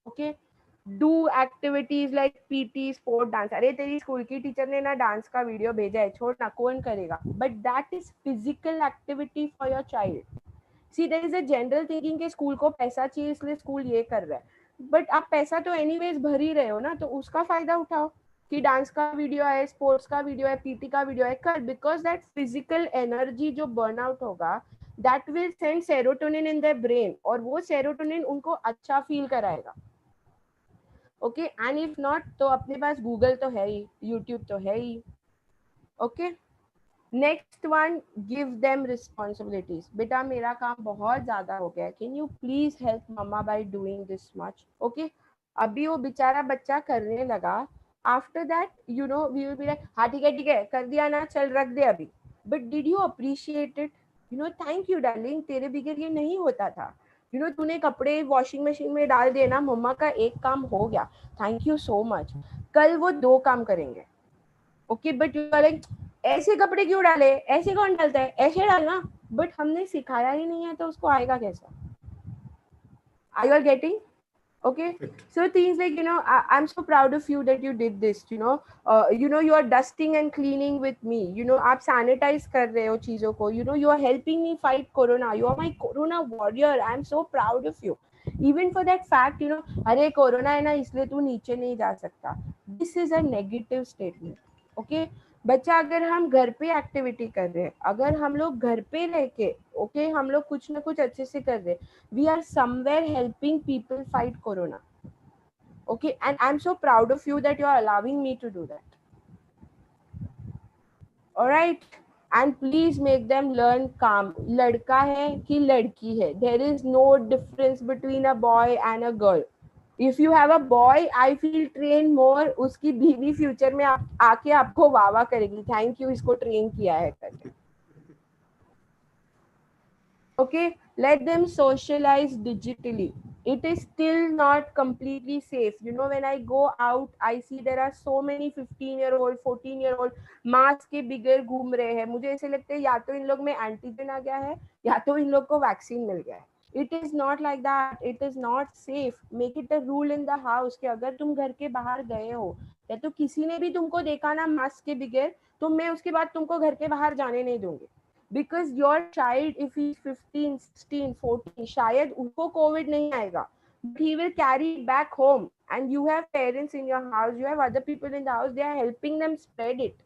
Okay, do activities like PT, sport, dance. अरे तेरी स्कूल की टीचर ने ना डांस का वीडियो भेजा है, छोड़ ना, कौन करेगा. But that is physical activity for your child. See there is a general thinking कि स्कूल को पैसा चाहिए इसलिए स्कूल ये कर रहा है, बट आप पैसा तो एनीवेज भर ही रहे हो ना, तो उसका फायदा उठाओ कि डांस का वीडियो है, स्पोर्ट्स का वीडियो है, पीटी का वीडियो है, कर. बिकॉज दैट फिजिकल एनर्जी जो बर्न आउट होगा, that will send serotonin in their brain, और वो सेरोटोनिन उनको अच्छा फील कराएगा. ओके, एंड इफ नॉट तो अपने पास गूगल तो है ही, यूट्यूब तो है ही. Okay, next one, give them responsibilities. बेटा मेरा काम बहुत ज्यादा हो गया है, can you please help mamma by doing this much. Okay, अभी वो बेचारा बच्चा करने लगा, after that you know we will be like हाँ ठीक है कर दिया ना, चल रख दे अभी. But did you appreciate it, you know, thank you darling, तेरे बगैर ये नहीं होता था. यू नो, तूने कपड़े वॉशिंग मशीन में डाल दिए ना, मम्मा का एक काम हो गया, थैंक यू सो मच. कल वो 2 काम करेंगे. Okay, but you are like ऐसे कपड़े क्यों डाले, ऐसे कौन डालता है, ऐसे डालना. बट हमने सिखाया ही नहीं है तो उसको आएगा कैसा. Are you all getting? Okay, so things like, you know, I'm so proud of you that you did this. You know, you are dusting and cleaning with me. You know, आप sanitize कर रहे हो चीजों को. You know, you are helping me fight corona. You are my corona warrior. I'm so proud of you. Even for that fact, you know, अरे corona है ना इसलिए तू नीचे नहीं जा सकता. This is a negative statement. Okay, बच्चा अगर हम घर पे एक्टिविटी कर रहे हैं, अगर हम लोग घर पे रह के ओके हम लोग कुछ ना कुछ अच्छे से कर रहे, we are somewhere helping people fight corona. Okay, and I am so proud of you that you are allowing me to do that. Alright, and please make them learn काम. लड़का है कि लड़की है, there is no difference between a boy and a girl. If you have a boy, I feel train more, उसकी बीवी future में आके आपको वाह करेगी, थैंक यू इसको ट्रेन किया है करके. Okay, let them socialize digitally. It is still not completely safe. You know, when I go out, I see there are so many 15-year-old, 14-year-old mask के बिगर घूम रहे हैं. मुझे ऐसे लगता है या तो इन लोग में एंटीजन आ गया है या तो इन लोग को वैक्सीन मिल गया है. It is not like that. It is not safe. Make it a rule in the house कि अगर तुम घर के बाहर गए हो या तो किसी ने भी तुमको देखा ना मास्क के बिगर, तो मैं उसके बाद तुमको घर के बाहर जाने नहीं दूंगी. Because your child, if he's 15, 16, 14, शायद उसको कोविड नहीं आएगा, but he will carry it back home, and you have parents in your house, you have other people in the house, they are helping them spread it.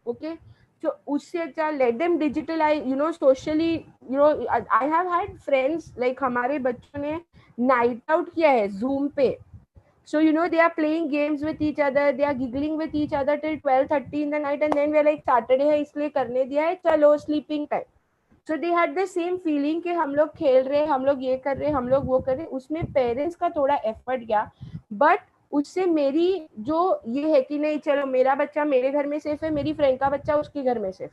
Okay, so उससे अच्छा let them digitalize, you know, socially, you know, I have had friends like हमारे बच्चों ने night out किया है Zoom पे. So, you know, they are playing games with each other, they are giggling with each other till 12:30 in the night, and then we're like Saturday है इसलिए करने दिया है, चलो sleeping time. So they had the same feeling कि हम लोग खेल रहे, हम लोग ये कर रहे, हम लोग वो कर रहे. उसमें पेरेंट्स का थोड़ा एफर्ट गया, बट उससे मेरी जो ये है कि नहीं चलो मेरा बच्चा मेरे घर में सेफ है, मेरी फ्रेंड का बच्चा उसके घर में safe.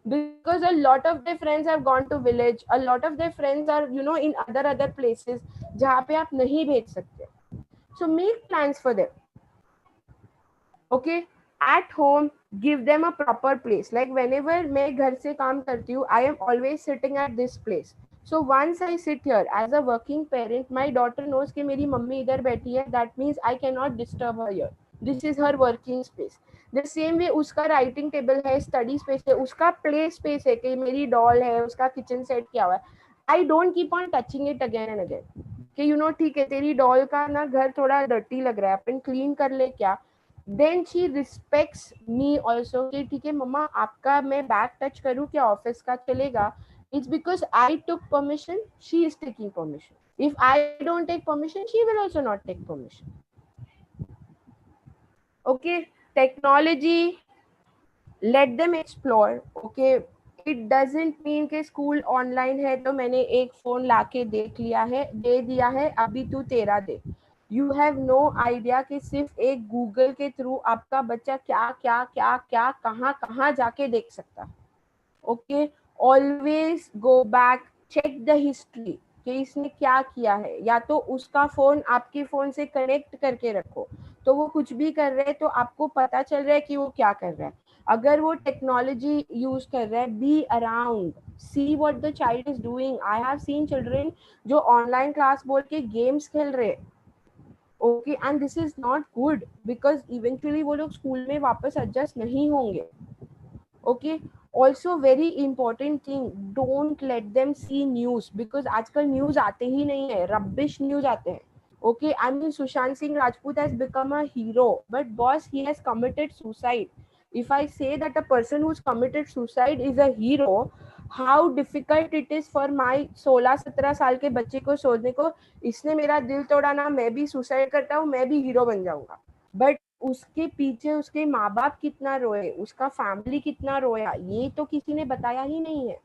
Because a lot of their friends have gone to village, a lot of their friends are, you know, in other places जहाँ पे आप नहीं भेज सकते. So make plans for them. Okay, at home, give them a proper place. Like whenever मैं घर से काम करती हूँ, I am always sitting at this place. So once I sit here as a working parent, my daughter knows कि मेरी mummy इधर बैठी है. That means I cannot disturb her here. This is her working space. The same way उसका writing table है, study space है, उसका play space है कि मेरी doll है, उसका kitchen set किया हुआ है. I don't keep on touching it again and again. कि you know ठीक है तेरी डॉल का ना घर थोड़ा डर्टी लग रहा है, अपन क्लीन कर ले क्या. Then she respects me also कि ठीक है मम्मा आपका मैं बैग टच करूँ क्या ऑफिस का चलेगा. It's because I took permission, she is taking permission. If I don't take permission she will also not take permission. Okay, technology, let them explore. Okay, it doesn't mean कि school online है तो मैंने एक phone लाके देख लिया है, दे दिया है, अभी तू तेरा दे. यू हैव नो आइडिया कि सिर्फ एक गूगल के थ्रू आपका बच्चा क्या क्या क्या क्या कहाँ कहाँ जाके देख सकता है. Okay, always go back, check the history कि इसने क्या किया है. या तो उसका फोन आपके फोन से कनेक्ट करके रखो, तो वो कुछ भी कर रहे हैं तो आपको पता चल रहा है कि वो क्या कर रहा है. अगर वो टेक्नोलॉजी यूज कर रहा है, be around, see what the child is doing. I have seen children जो ऑनलाइन क्लास बोल के गेम्स खेल रहे हैं. Okay, and this is not good because eventually वो लोग स्कूल में वापस एडजस्ट नहीं होंगे. Okay, also very important thing, don't let them see news because आजकल न्यूज आते ही नहीं है, रबिश न्यूज आते हैं. Okay, I mean Sushant Singh Rajput has become a hero, but boss, he has committed suicide. If I say that a person who's committed suicide is a hero, how difficult it is for my 16-17 साल के बच्चे को सोचने को इसने मेरा दिल तोड़ा ना, मैं भी सुसाइड करता हूँ, मैं भी हीरो बन जाऊंगा. बट उसके पीछे उसके माँ बाप कितना रोए, उसका फैमिली कितना रोया, ये तो किसी ने बताया ही नहीं है.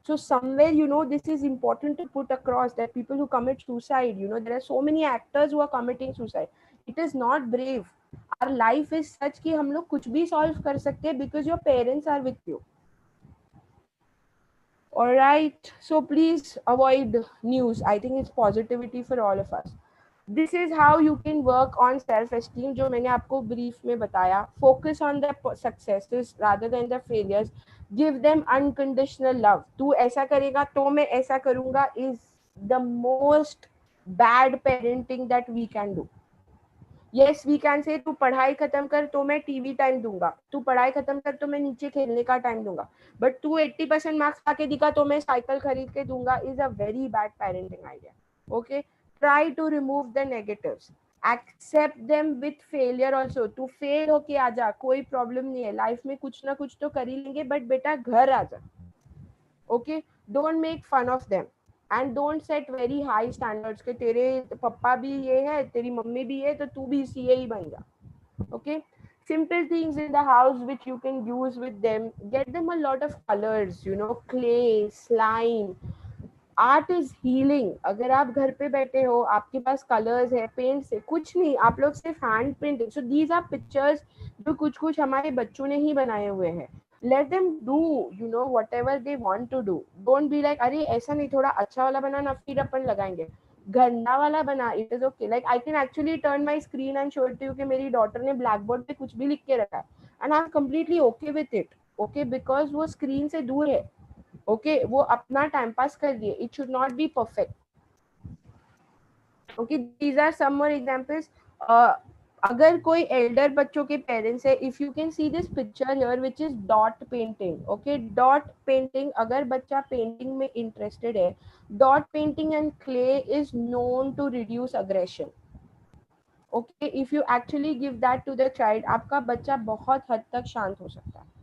So somewhere, you know, this is important to put across that people who commit suicide, you know, there are so many actors who are committing suicide. It is not brave. Our life is such कि हम लोग कुछ भी solve कर सकते हैं because your parents are with you. All right. So please avoid news. I think it's positivity for all of us. This is how you can work on self-esteem जो मैंने आपको brief में बताया. Focus on the successes rather than the failures. Give them unconditional love. तू ऐसा करेगा तो मैं ऐसा करूँगा is the most bad parenting that we can do. Yes, we can say तू पढ़ाई खत्म कर तो मैं टीवी टाइम दूंगा, तू पढ़ाई खत्म कर तो मैं नीचे खेलने का टाइम दूंगा, बट तू 80% मार्क्स आके दिखा तो मैं साइकिल खरीद के दूंगा is a very bad parenting idea. Okay, try to remove the negatives, accept them with failure also. तू फेल होके आ जा, कोई प्रॉब्लम नहीं है, लाइफ में कुछ ना कुछ तो कर ही लेंगे, बट बेटा घर आ जा. Okay, don't make fun of them and don't set very high standards कि तेरे पापा भी ये है, तेरी मम्मी भी है, तो तू भी सीए ही बन जा. Okay, simple things in the house which you can use with them. Get them a lot of colors, you know, clay, slime. Art is healing. अगर आप घर पे बैठे हो, आपके पास कलर्स है, पेंट से कुछ नहीं, आप लोग सिर्फ hand painting. So these are pictures जो कुछ कुछ हमारे बच्चों ने ही बनाए हुए हैं. let them do, you know, whatever they want to do. don't be like अरे ऐसा नहीं, थोड़ा अच्छा वाला बनाना, फिर अपन लगाएंगे. गंदा वाला बना, इट इज ओके. Like I can actually turn my screen and show it to you कि मेरी डॉटर ने ब्लैक बोर्ड पे कुछ भी लिख के रखा है and I am completely okay with it. Okay, because वो स्क्रीन से दूर है. ओके, वो अपना टाइम पास कर दिए. It should not be perfect. Okay, these are some more examples. अगर कोई एल्डर बच्चों के पेरेंट्स है, if you can see this picture here which is dot painting. Okay, dot painting, अगर बच्चा पेंटिंग में इंटरेस्टेड है, dot painting and clay is known to reduce aggression. Okay, if you actually give that to the child, आपका बच्चा बहुत हद तक शांत हो सकता है.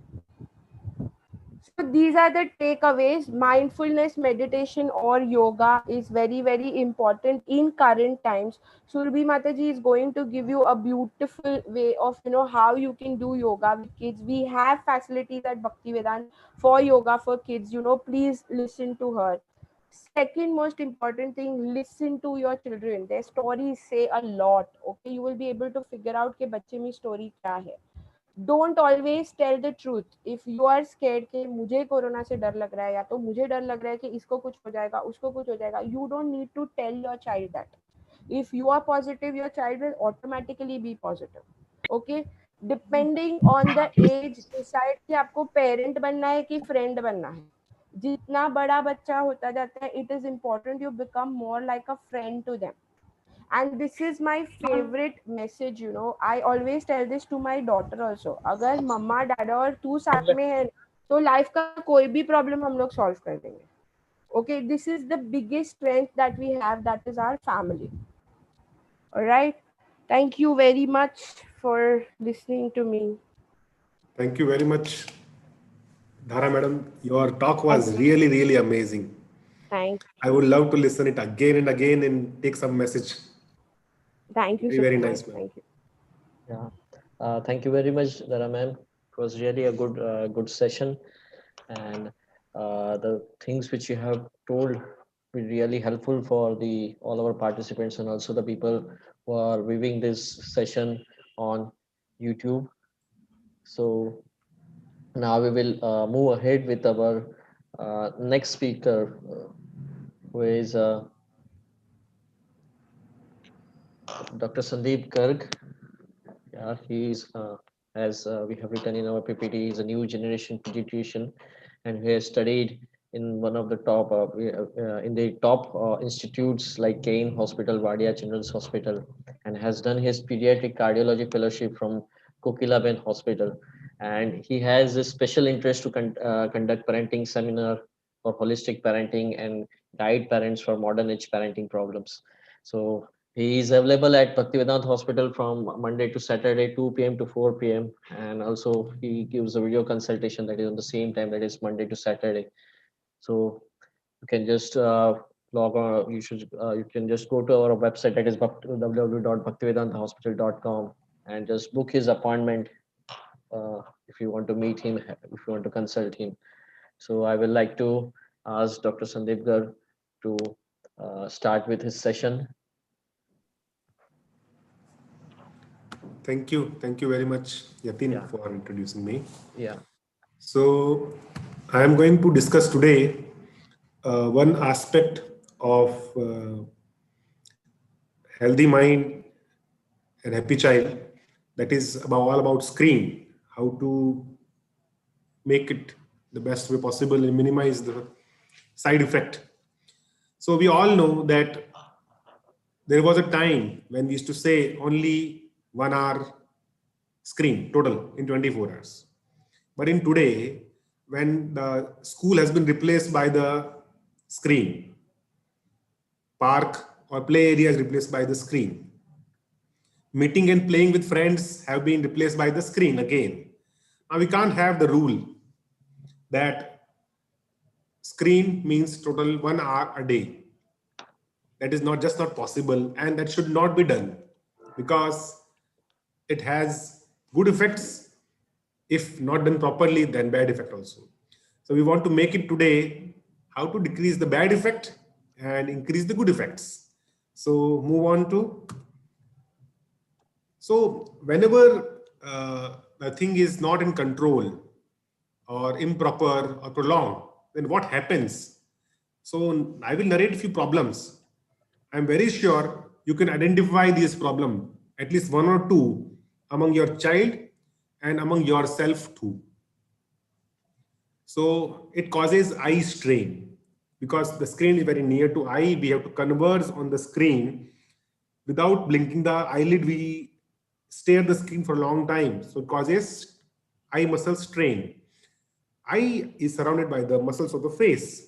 So these are the takeaways. Mindfulness, meditation or yoga is very, very important in current times. Surabhi Mataji is going to give you a beautiful way of, you know, how you can do yoga with kids. We have facilities at Bhaktivedanta for yoga for kids. You know, please listen to her. Second most important thing, listen to your children. Their stories say a lot. Okay, you will be able to figure out कि बच्चे में story क्या है. Don't always tell the truth. If you are scared कि मुझे corona से डर लग रहा है, या तो मुझे डर लग रहा है कि इसको कुछ हो जाएगा, उसको कुछ हो जाएगा, you don't need to tell your child that. If you are positive, your child will automatically be positive. Okay, depending on the age decide कि आपको parent बनना है कि friend बनना है. जितना बड़ा बच्चा होता जाता है, it is important you become more like a friend to them. And this is my favorite message, you know. I always tell this to my daughter also. अगर मम्मा डैडा और तू साथ में है तो लाइफ का कोई भी प्रॉब्लम हम लोग सॉल्व कर देंगे. Okay, this is the biggest strength that we have, that is our family. All right, thank you very much for listening to me. Thank you very much, Dhara madam. Your talk was Thank really, really amazing. Thank I would love to listen it again and again and take some message. you Very, so very much. nice, ma'am. Thank you. Yeah. Thank you very much, Dara ma'am. It was really a good session, and the things which you have told were really helpful for all our participants and also the people who are viewing this session on YouTube. So now we will move ahead with our next speaker, who is Dr. Sandeep Garg. Yeah, he's as we have written in our PPT, he's a new generation pediatrician, and he has studied in one of the top in the top institutes like Kane Hospital, Wadia Children's Hospital, and has done his pediatric cardiology fellowship from Kokilaben Hospital. And he has a special interest to conduct parenting seminar for holistic parenting and guide parents for modern age parenting problems. So he is available at Bhaktivedanta Hospital from Monday to Saturday, 2 p.m. to 4 p.m. And also he gives a video consultation that is on the same time, that is Monday to Saturday. So you can just log on, you can just go to our website, that is www.bhaktivedantahospital.com, and just book his appointment if you want to meet him, if you want to consult him. So I would like to ask Dr. Sandeep Garg to start with his session. Thank you. Thank you very much, Yatin, Yeah. for introducing me. Yeah. So I am going to discuss today one aspect of healthy mind and happy child, that is all about screen, how to make it the best way possible and minimize the side effect. So we all know that there was a time when we used to say only 1 hour screen total in 24 hours. But in today, when the school has been replaced by the screen, park or play area is replaced by the screen, meeting and playing with friends have been replaced by the screen again. Now we can't have the rule that screen means total 1 hour a day. That is not possible, and that should not be done, because it has good effects. If not done properly, then bad effect also. So we want to make it today how to decrease the bad effect and increase the good effects. So move on to, so whenever the thing is not in control or improper or prolonged, then what happens? So I will narrate a few problems. I'm very sure you can identify these problems, at least one or two, among your child and among yourself too. So it causes eye strain because the screen is very near to eye. We have to converse on the screen without blinking the eyelid. We stare at the screen for a long time. So it causes eye muscle strain. Eye is surrounded by the muscles of the face.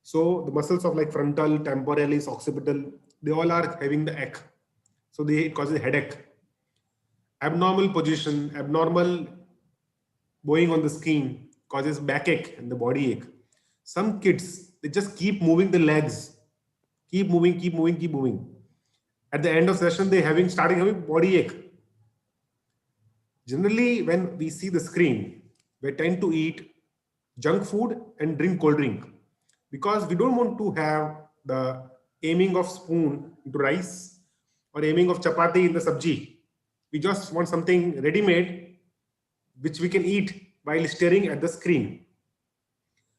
So the muscles of like frontal, temporalis, occipital, they all are having the ache. So it causes headache. Abnormal position, abnormal bowing on the screen causes backache and the body ache. Some kids, they just keep moving the legs, keep moving, keep moving, keep moving. At the end of session, they starting having body ache. Generally, when we see the screen, we tend to eat junk food and drink cold drink because we don't want to have the aiming of spoon into rice or aiming of chapati in the sabji. We just want something ready-made which we can eat while staring at the screen.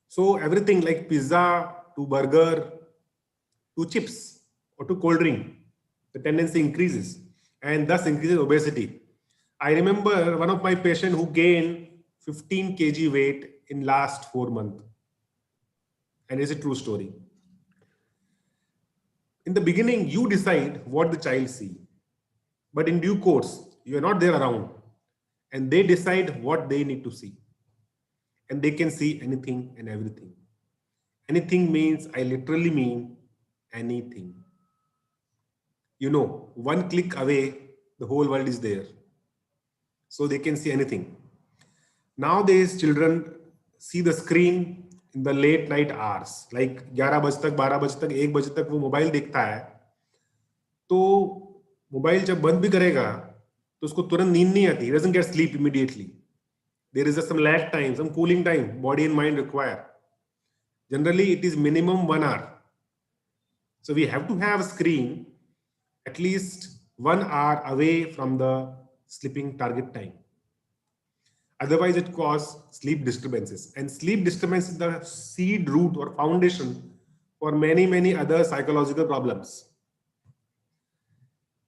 So everything like pizza to burger to chips or to cold drink, the tendency increases, and thus increases obesity. I remember one of my patients who gained 15 kg weight in last 4 months. And it's a true story. In the beginning, you decide what the child sees. But in due course, you are not there around. And they decide what they need to see. And they can see anything and everything. Anything means, I literally mean anything. You know, one click away, the whole world is there. So they can see anything. Nowadays, children see the screen in the late night hours, like 11 बजे तक, 12 बजे तक, 1 बजे तक वो mobile देखता है. तो मोबाइल जब बंद भी करेगा तो उसको तुरंत नींद नहीं आती. He doesn't get sleep immediately. There is some lag time, some cooling time body and mind require. Generally, it is minimum 1 hour. So we have to have a screen at least 1 hour away from the sleeping target time. Otherwise, it causes sleep disturbances. And sleep disturbance is the seed root or foundation for many, many other psychological problems.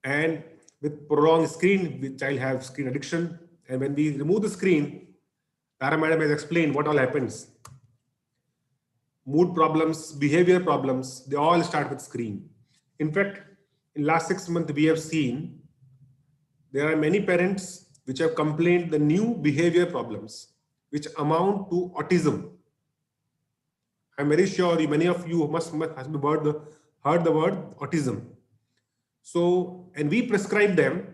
And with prolonged screen, the child have screen addiction. And when we remove the screen, Tara Madam has explained what all happens. Mood problems, behavior problems, they all start with screen. In fact, in last 6 months, we have seen there are many parents which have complained the new behavior problems, which amount to autism. I'm very sure many of you must have heard the word autism. So, and we prescribe them,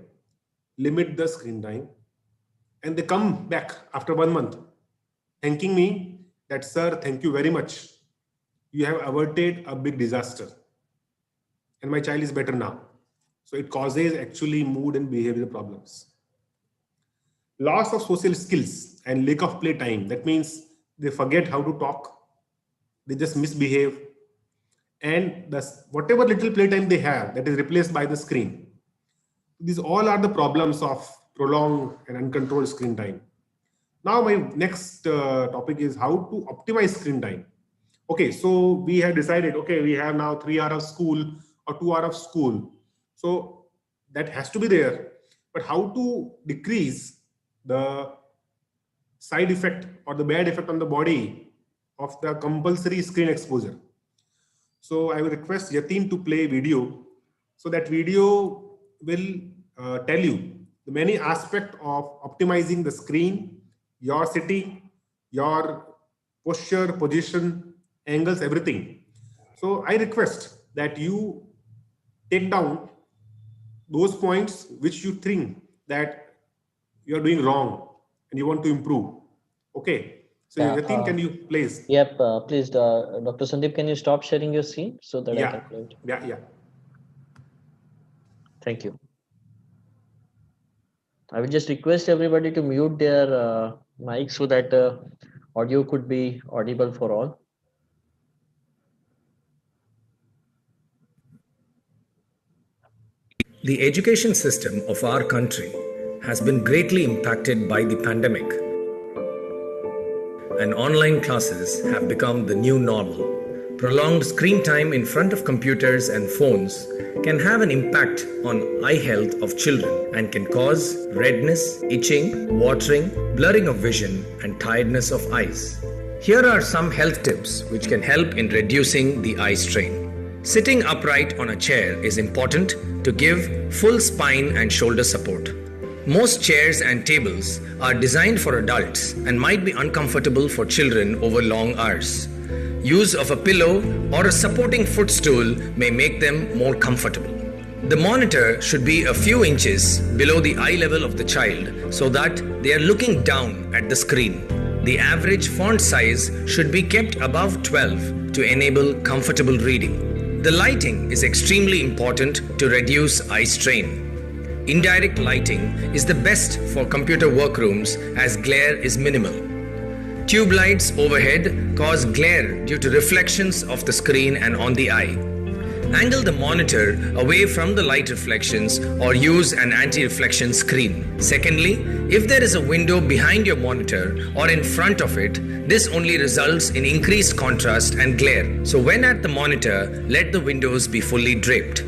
limit the screen time, and they come back after 1 month, thanking me that, sir, thank you very much. You have averted a big disaster. And my child is better now. So it causes actually mood and behavioral problems. Loss of social skills and lack of play time. That means they forget how to talk. They just misbehave. And whatever little playtime they have, that is replaced by the screen. These all are the problems of prolonged and uncontrolled screen time. Now my next topic is how to optimize screen time. Okay, so we have decided, okay, we have now 3 hours of school or 2 hours of school. So that has to be there. But how to decrease the side effect or the bad effect on the body of the compulsory screen exposure. So I will request Yatin to play video. So that video will tell you the many aspects of optimizing the screen, your sitting, your posture, position, angles, everything. So I request that you take down those points which you think that you are doing wrong and you want to improve. Okay. So Yatin, can you please? Yep, please, Dr. Sandeep, can you stop sharing your screen so that I can play it? Yeah. Thank you. I will just request everybody to mute their mic so that audio could be audible for all. The education system of our country has been greatly impacted by the pandemic, and online classes have become the new normal. Prolonged screen time in front of computers and phones can have an impact on eye health of children and can cause redness, itching, watering, blurring of vision, and tiredness of eyes. Here are some health tips which can help in reducing the eye strain. Sitting upright on a chair is important to give full spine and shoulder support. Most chairs and tables are designed for adults and might be uncomfortable for children over long hours. Use of a pillow or a supporting footstool may make them more comfortable. The monitor should be a few inches below the eye level of the child so that they are looking down at the screen. The average font size should be kept above 12 to enable comfortable reading. The lighting is extremely important to reduce eye strain. Indirect lighting is the best for computer workrooms as glare is minimal. Tube lights overhead cause glare due to reflections of the screen and on the eye. Angle the monitor away from the light reflections or use an anti-reflection screen. Secondly, if there is a window behind your monitor or in front of it, this only results in increased contrast and glare. So when at the monitor, let the windows be fully draped.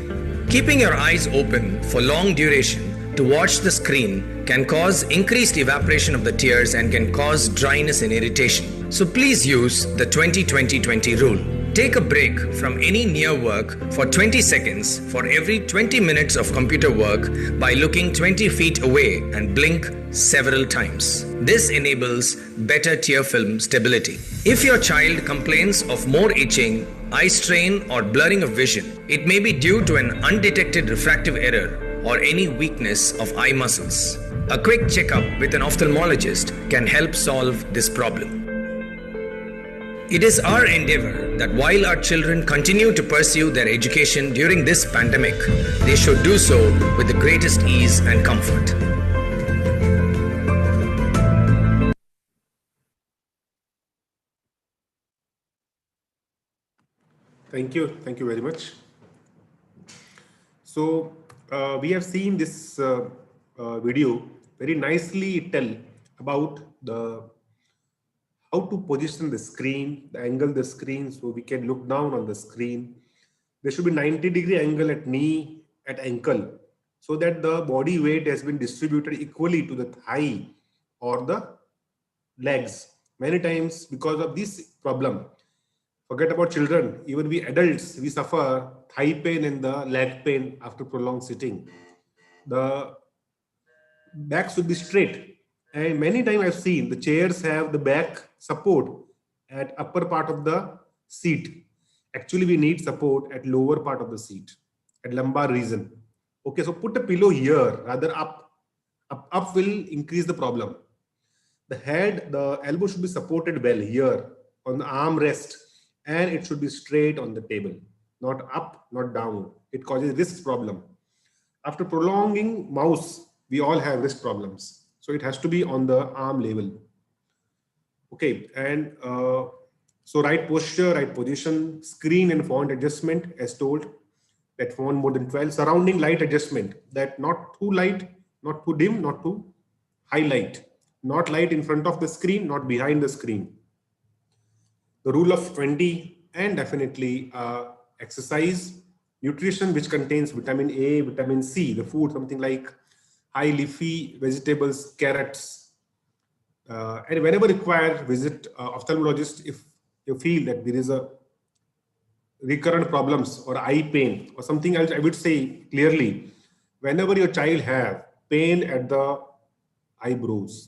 Keeping your eyes open for long duration to watch the screen can cause increased evaporation of the tears and can cause dryness and irritation. So please use the 20-20-20 rule. Take a break from any near work for 20 seconds for every 20 minutes of computer work by looking 20 feet away and blink several times. This enables better tear film stability. If your child complains of more itching, eye strain or blurring of vision, it may be due to an undetected refractive error or any weakness of eye muscles. A quick checkup with an ophthalmologist can help solve this problem. It is our endeavor that while our children continue to pursue their education during this pandemic, they should do so with the greatest ease and comfort. Thank you very much. So we have seen this video very nicely tell about how to position the screen, the angle the screen, so we can look down on the screen. There should be 90-degree angle at knee, at ankle, so that the body weight has been distributed equally to the thigh or the legs. Many times because of this problem, forget about children, even we adults, we suffer thigh pain and the leg pain after prolonged sitting. The back should be straight. And many times I've seen the chairs have the back support at upper part of the seat. Actually, we need support at lower part of the seat, at lumbar region. Okay, so put a pillow here, rather up. Up will increase the problem. The head, the elbow should be supported well here on the arm rest, and it should be straight on the table, not up, not down. It causes wrist problem. After prolonging mouse, we all have wrist problems. So it has to be on the arm level. Okay, and so right posture, right position, screen and font adjustment as told, that font more than 12, surrounding light adjustment, that not too light, not too dim, not too highlight, not light in front of the screen, not behind the screen. The rule of 20, and definitely exercise, nutrition which contains vitamin A, vitamin C, the food, something like high leafy vegetables, carrots, and whenever required, visit ophthalmologist if you feel that there is a recurrent problems or eye pain or something else. I would say clearly, whenever your child have pain at the eyebrows,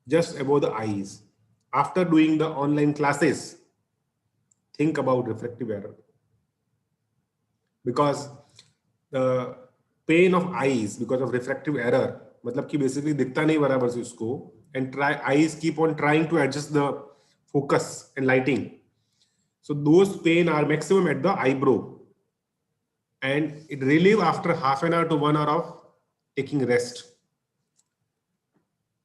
just above the eyes, after doing the online classes, think about refractive error, because the pain of eyes because of refractive error, मतलब कि basically दिखता नहीं बराबर से उसको, and eyes keep on trying to adjust the focus and lighting. So those pain are maximum at the eyebrow, and it relieve after half an hour to 1 hour of taking rest.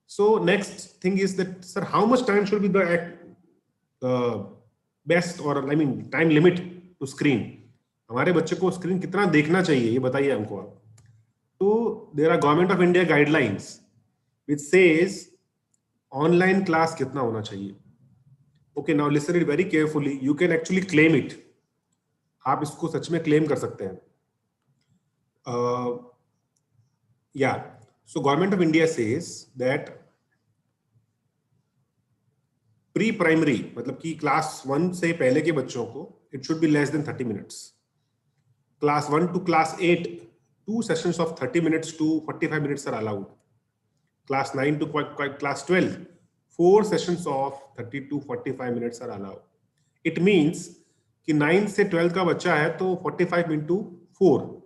So next thing is that, sir, how much time should be the best, or I mean time limit to screen? हमारे बच्चे को screen कितना देखना चाहिए, ये बताइए हमको आप. So there are Government of India guidelines which says online class कितना होना चाहिए. Okay, now listen it very carefully. You can actually claim it. आप इसको सच में claim कर सकते हैं. Yeah. So Government of India says that pre-primary, मतलब कि class 1 से पहले के बच्चों को it should be less than 30 minutes. Class 1 to class 8, 2 sessions of 30 minutes to 45 minutes are allowed. Class 9 to class 12, 4 sessions of 30 to 45 minutes are allowed. It means कि 9 से 12 का बच्चा है तो 45 into 4,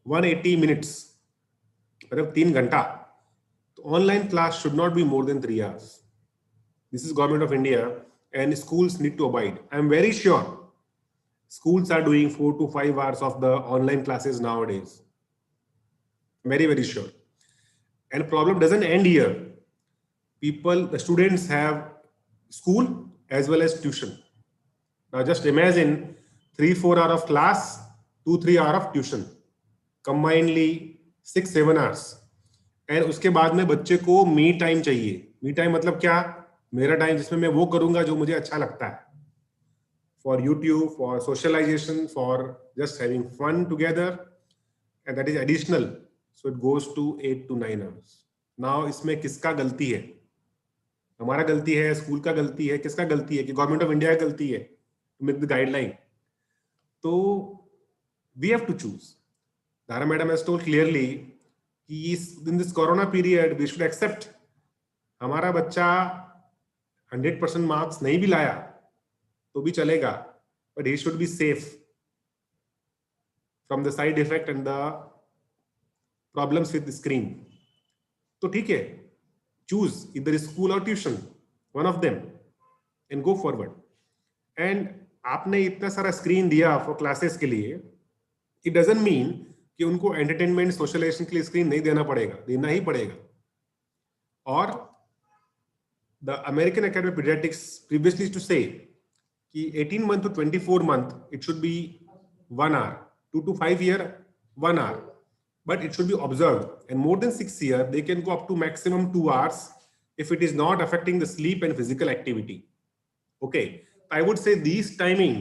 180 minutes, मतलब 3 घंटा. तो online class should not be more than 3 hours. This is Government of India, and schools need to abide. I am very sure schools are doing 4 to 5 hours of the online classes nowadays. Very, very sure. And problem doesn't end here. The students have school as well as tuition. Now just imagine 3-4 hours of class, 2-3 hours of tuition. Combinedly 6-7 hours. And उसके बाद में बच्चे को me time चाहिए. Me time मतलब क्या? मेरा time जिसमें मैं वो करूंगा जो मुझे अच्छा लगता है. For YouTube, for socialization, for just having fun together, and that is additional, so it goes to 8 to 9 hours. Now इसमें किसका गलती है? हमारा गलती है, स्कूल का गलती है, किसका गलती है? कि गवर्नमेंट ऑफ इंडिया की गलती है to make the guideline. तो we have to choose. Dhara madam has told clearly कि in this corona period we should accept हमारा बच्चा 100% मार्क्स नहीं भी लाया तो भी चलेगा, but he should be safe from the side effect and the problems with the screen. तो ठीक है, choose either school or tuition, one of them, and go forward. And आपने इतना सारा स्क्रीन दिया फॉर क्लासेस के लिए, इट डजंट मीन कि उनको एंटरटेनमेंट सोशलाइजेशन के लिए स्क्रीन नहीं देना पड़ेगा, देना ही पड़ेगा. और the American Academy of Pediatrics previously used to say कि 18 month to 24 month it should be 1 hour, 2 to 5 year 1 hour, but it should be observed, and more than 6 year they can go up to maximum 2 hours if it is not affecting the sleep and physical activity. Okay, I would say these timing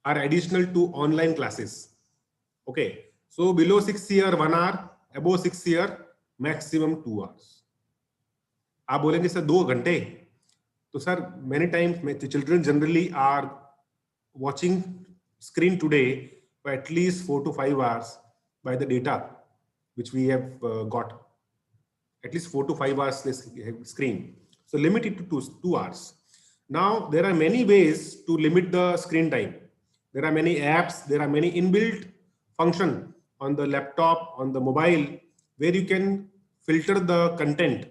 are additional to online classes. Okay, so below 6 year 1 hour, above 6 year maximum 2 hours. आप बोलेंगे sir 2 घंटे, तो sir many times children generally are watching screen today for at least 4 to 5 hours by the data which we have got. At least 4 to 5 hours screen. So limit it to 2 hours. Now there are many ways to limit the screen time. There are many apps, there are many inbuilt function on the laptop, on the mobile, where you can filter the content,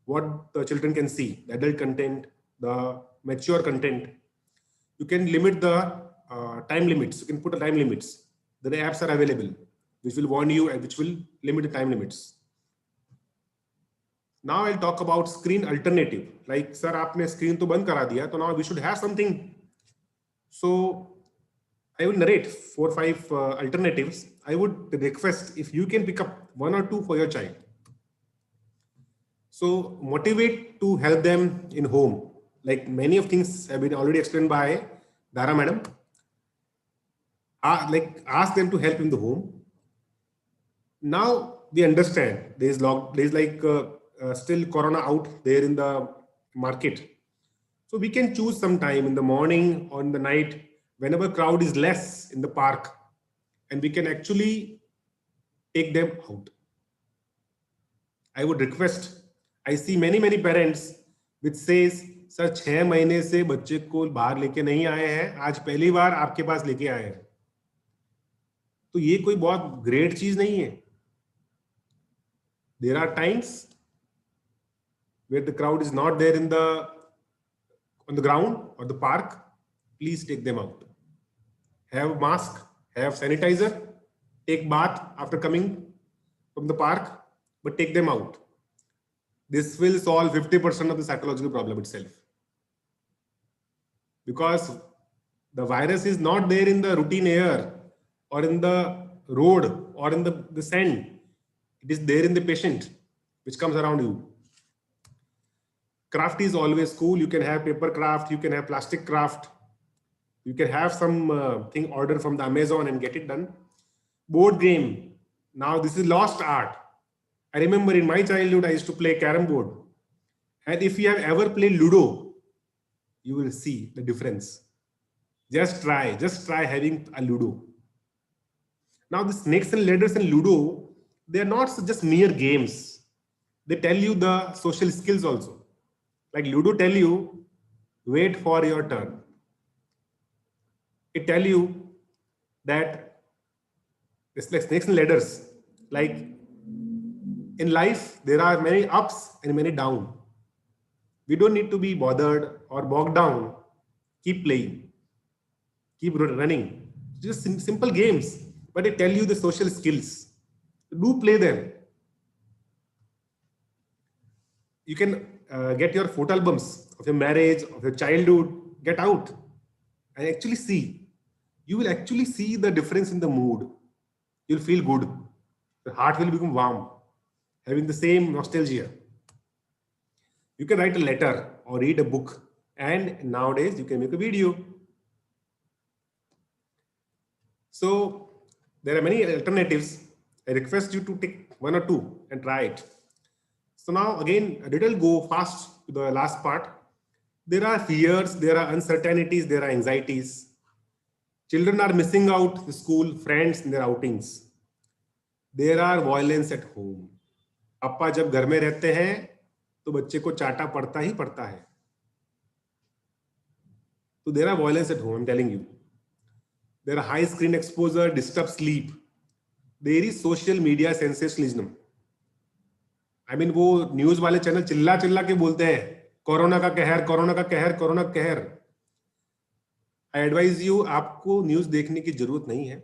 what the children can see, the adult content, the mature content. You can limit the time limits. You can put the time limits. The apps are available which will warn you and which will limit the time limits. Now I'll talk about screen alternative. Like, sir, आपने screen तो बंद करा दिया, तो now we should have something. So I will narrate 4 or 5 alternatives. I would request if you can pick up 1 or 2 for your child. So motivate to help them in home. Like many of things have been already explained by Dhara madam. Like ask them to help in the home. Now we understand there is like still corona out there in the market. So we can choose some time in the morning or in the night whenever crowd is less in the park, and we can actually take them out. I would request, I see many parents which says, sir 6 महीने से बच्चे को बाहर लेके नहीं आए हैं, आज पहली बार आपके पास लेके आए हैं. तो ये कोई बहुत ग्रेट चीज नहीं है. There are times where the crowd is not there on the ground or the park. Please take them out. Have mask, have sanitizer, take bath after coming from the park, but take them out. This will solve 50% of the psychological problem itself. Because the virus is not there in the routine air or in the road or in the sand. It is there in the patient which comes around you. Craft is always cool. You can have paper craft, you can have plastic craft, you can have some thing ordered from the Amazon and get it done. Board game. Now this is lost art. I remember in my childhood, I used to play carom board. And if you have ever played Ludo, you will see the difference. Just try having a Ludo. Now the snakes and ladders and Ludo, they are not just mere games. They tell you the social skills also. Like Ludo tell you, wait for your turn. It tell you that it's like snakes and ladders. Like in life, there are many ups and many downs. We don't need to be bothered or bogged down. Keep playing. Keep running. Just simple games, but they tell you the social skills. Do play them. You can get your photo albums of your marriage, of your childhood, get out and actually see. You will actually see the difference in the mood. You'll feel good. The heart will become warm, having the same nostalgia. You can write a letter or read a book, and nowadays you can make a video. So There are many alternatives. I request you to take one or two and try it. So now again, a little go fast to the last part. There are fears, there are uncertainties, there are anxieties. Children are missing out the school, friends, and their outings. There are violence at home. पापा जब घर में रहते हैं तो बच्चे को चाटा पड़ता ही पड़ता है. So there are violence at home, I'm telling you. There are high screen exposure, disturbed sleep. There is social media sensationalism. I mean वो न्यूज वाले चैनल चिल्ला चिल्ला के बोलते हैं कोरोना का कहर, कोरोना का कहर, कोरोना का कहर. आई एडवाइज यू, आपको न्यूज देखने की जरूरत नहीं है.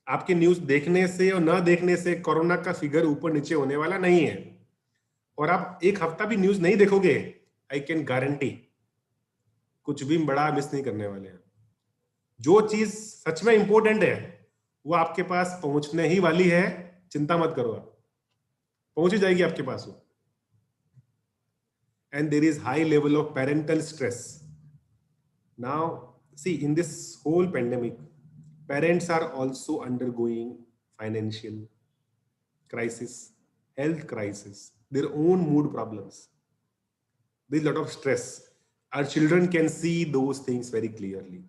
आपके न्यूज देखने से और न देखने से कोरोना का फिगर ऊपर नीचे होने वाला नहीं है. और आप एक हफ्ता भी न्यूज नहीं देखोगे, आई कैन गारंटी कुछ भी बड़ा मिस नहीं करने वाले हैं. जो चीज सच में इंपॉर्टेंट है वो आपके पास पहुंचने ही वाली है. चिंता मत करो, आप पहुंच ही जाएगी आपके पास वो. And there is high level of parental stress. Now, see, in this whole pandemic, parents are also undergoing financial crisis, health crisis, their own mood problems. There's a lot of stress. Our children can see those things very clearly.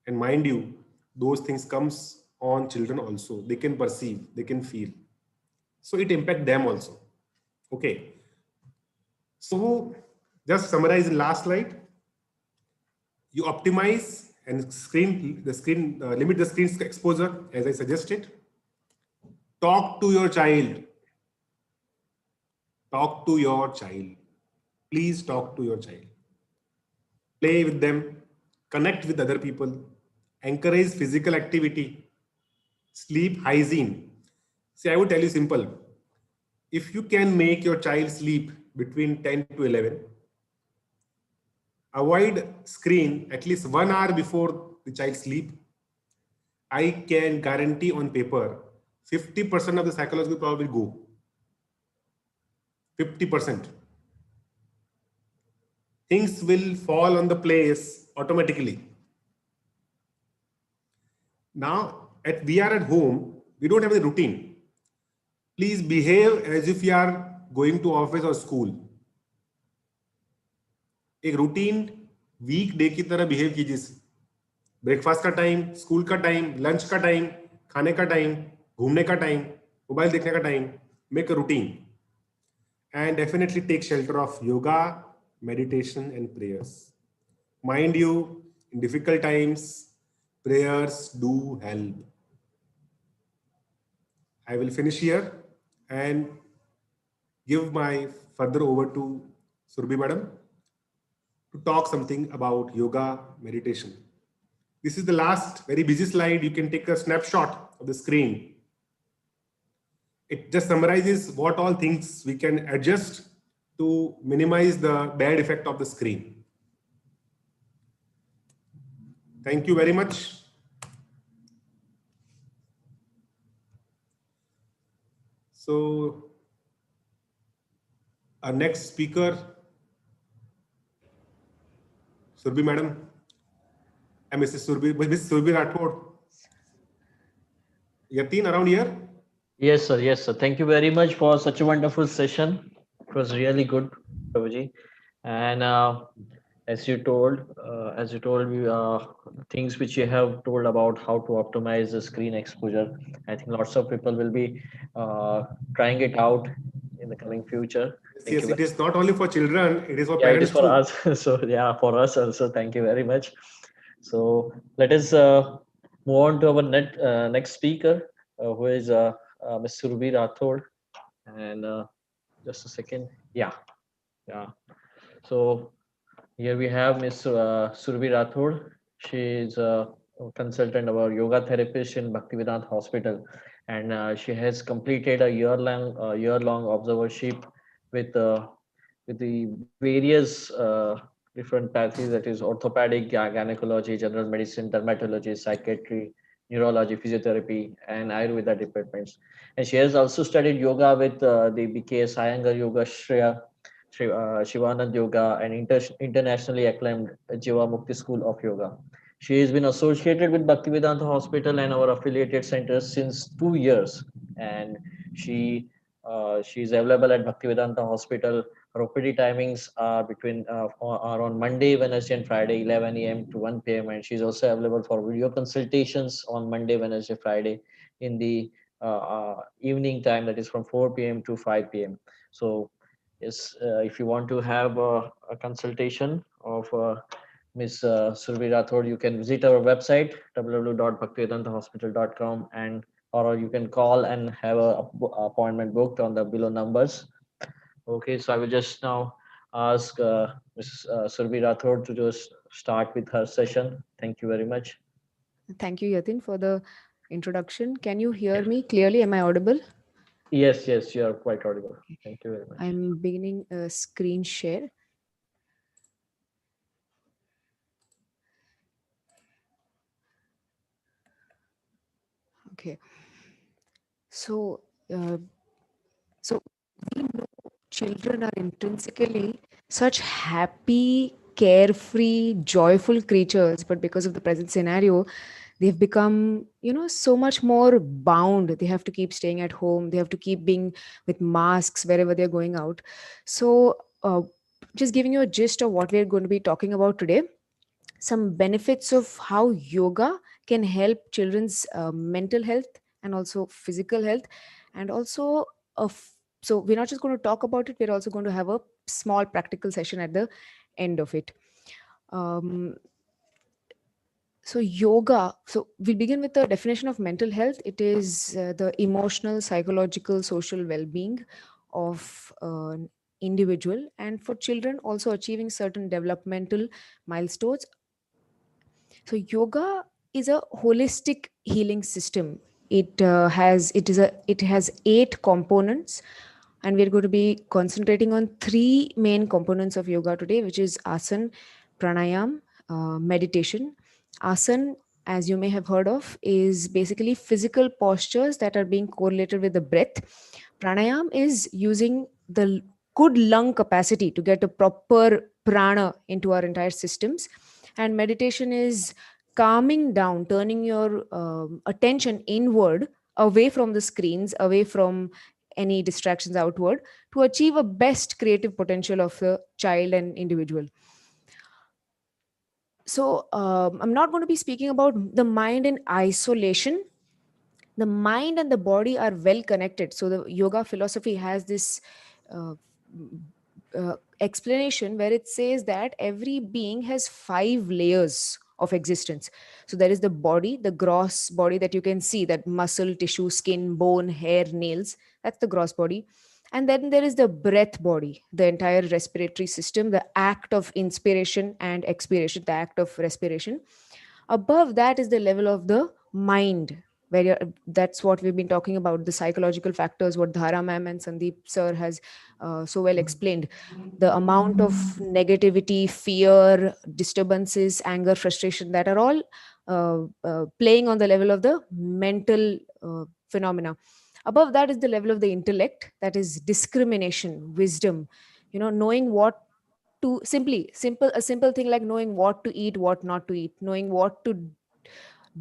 And mind you, those things comes on children also. They can perceive, they can feel. So it impacts them also. Okay. So just summarize in last slide. You optimize and limit the screen exposure as I suggested. Talk to your child. Talk to your child. Please talk to your child. Play with them. Connect with other people. Encourage physical activity. Sleep hygiene. See, I would tell you simple. If you can make your child sleep between 10 to 11, avoid screen at least 1 hour before the child sleep, I can guarantee on paper 50% of the psychological problem will go. 50%. Things will fall on the place automatically. Now, we are at home, we don't have a routine. Please behave as if you are going to office or school. एक routine week day की तरह behave कीजिए. Breakfast का time, school का time, lunch का time, खाने का time, घूमने का टाइम, मोबाइल देखने का time. Make a routine and definitely take shelter of yoga, meditation and prayers. Mind you, in difficult times, prayers do help. I will finish here and give my further over to Surbhi madam to talk something about yoga meditation. This is the last very busy slide. You can take a snapshot of the screen. It just summarizes what all things we can adjust to minimize the bad effect of the screen. Thank you very much. So our next speaker, Surbhi madam, and Mrs. Surbhi Rathod. Yatin, around here? Yes, sir. Yes, sir. Thank you very much for such a wonderful session. It was really good, Prabhuji. And as you told, things which you have told about how to optimize the screen exposure, I think lots of people will be trying it out in the coming future. Yes, it is not only for children, it is for Yeah, it parents is for too. us. So yeah, for us also. Thank you very much. So let us move on to our next speaker, who is Ms. Surbhi Rathod. And just a second. Yeah. So here we have Ms. Surbhi Rathod. She is a consultant about yoga therapist in Bhaktivedanta Hospital, and she has completed a year-long observership with the various different pathways, that is orthopedic, gynecology, general medicine, dermatology, psychiatry, neurology, physiotherapy, and Ayurveda departments. And she has also studied yoga with the BKS Iyengar Yoga Shivanand Yoga and internationally acclaimed Jiva Mukti School of Yoga. She has been associated with Bhaktivedanta Hospital and our affiliated centers since 2 years, and she is available at Bhaktivedanta Hospital. Her OPD timings are are on Monday, Wednesday, and Friday, 11 a.m. to 1 p.m. And she's also available for video consultations on Monday, Wednesday, Friday in the evening time, that is from 4 p.m. to 5 p.m. So, yes, if you want to have a consultation of Ms. Survi Rathod, you can visit our website www.bhaktivedantahospital.com, and or you can call and have a appointment booked on the below numbers. Okay, so I will just now ask Ms. Survi Rathod to just start with her session. Thank you very much. Thank you, Yatin, for the introduction. Can you hear me clearly? Am I audible? Yes, yes, you are quite audible. Thank you very much. I'm beginning a screen share. Okay. So, uh, so we know children are intrinsically such happy, carefree, joyful creatures, but because of the present scenario, they've become, so much more bound. They have to keep staying at home. They have to keep being with masks wherever they're going out. So, just giving you a gist of what we're going to be talking about today, some benefits of how yoga can help children's mental health and also physical health, and also so we're not just going to talk about it, we're also going to have a small practical session at the end of it. um, so yoga, so we'll begin with the definition of mental health. It is the emotional, psychological, social well-being of an individual, and for children also achieving certain developmental milestones. So yoga is a holistic healing system. It has 8 components, and we're going to be concentrating on 3 main components of yoga today, which is asana, pranayam, meditation. Asana, as you may have heard of, is basically physical postures that are being correlated with the breath. Pranayam is using the good lung capacity to get a proper prana into our entire systems, and meditation is calming down, turning your attention inward, away from the screens, away from any distractions outward, to achieve a best creative potential of the child and individual. So I'm not going to be speaking about the mind in isolation. The mind and the body are well connected. So the yoga philosophy has this uh, explanation where it says that every being has 5 layers of existence. So there is the body, the gross body that you can see, that muscle, tissue, skin, bone, hair, nails. That's the gross body. And then there is the breath body, the entire respiratory system, the act of inspiration and expiration, the act of respiration. Above that is the level of the mind, where that's what we've been talking about, the psychological factors, what Dhara ma'am and Sandeep sir has so well explained. The amount of negativity, fear, disturbances, anger, frustration, that are all playing on the level of the mental phenomena. Above that is the level of the intellect, that is discrimination, wisdom, knowing what to a simple thing like knowing what to eat, what not to eat, knowing what to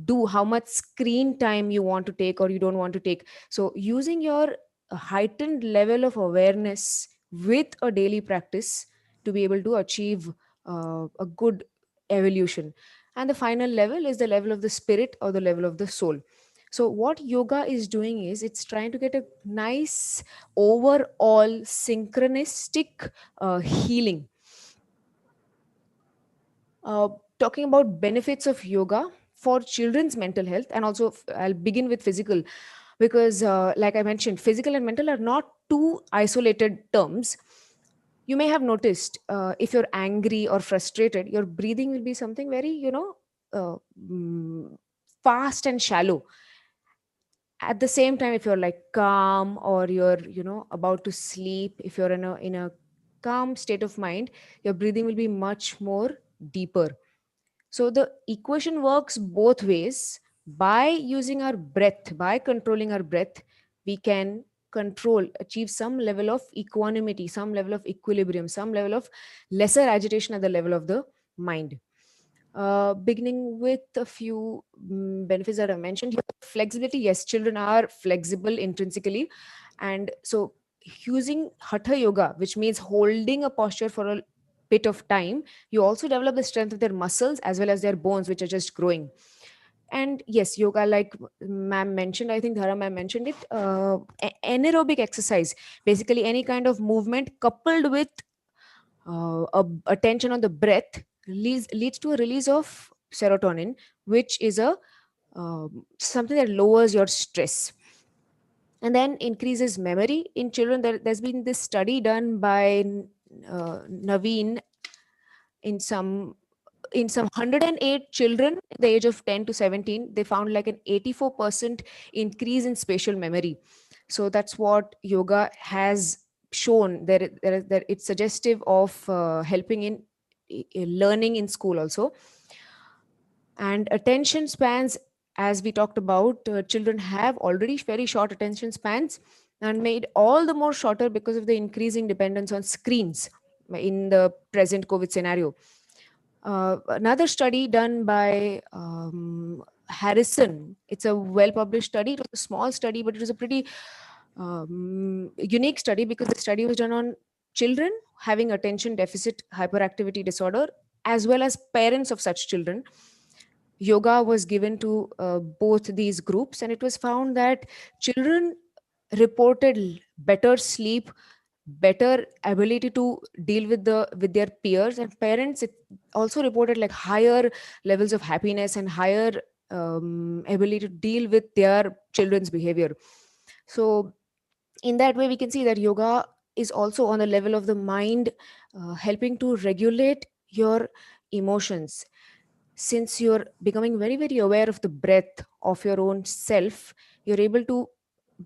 do, how much screen time you want to take or you don't want to take. So using your heightened level of awareness with a daily practice to be able to achieve a good evolution. And the final level is the level of the spirit or the level of the soul. So what yoga is doing is it's trying to get a nice overall synchronistic healing. Talking about benefits of yoga for children's mental health, and also I'll begin with physical, because like I mentioned, physical and mental are not two isolated terms. You may have noticed, if you're angry or frustrated, your breathing will be something very uh, mm, fast and shallow. At the same time, if you're like calm, or you're about to sleep, if you're in a calm state of mind, your breathing will be much more deeper. So the equation works both ways. By using our breath, by controlling our breath, we can achieve some level of equanimity, some level of equilibrium, some level of lesser agitation at the level of the mind. beginning with a few benefits that I mentioned here. Flexibility, yes, children are flexible intrinsically. And so using Hatha Yoga, which means holding a posture for a bit of time, you also develop the strength of their muscles as well as their bones, which are just growing. And yes, yoga, like ma'am mentioned, I think Dhara ma'am mentioned it, anaerobic exercise, basically any kind of movement coupled with attention on the breath leads to a release of serotonin, which is a something that lowers your stress and then increases memory in children. There's been this study done by Naveen in some 108 children at the age of 10 to 17. They found like an 84% increase in spatial memory. So that's what yoga has shown, that it's suggestive of helping in learning in school also. And attention spans, as we talked about, children have already very short attention spans and made all the more shorter because of the increasing dependence on screens in the present COVID scenario. Another study done by Harrison, it's a well-published study. It was a small study, but it was a pretty unique study because the study was done on children having attention deficit hyperactivity disorder as well as parents of such children. Yoga was given to both these groups, and it was found that children reported better sleep, better ability to deal with their peers, and parents also reported like higher levels of happiness and higher ability to deal with their children's behavior. So in that way we can see that yoga is also on the level of the mind, helping to regulate your emotions. Since you're becoming very, very aware of the breath of your own self, you're able to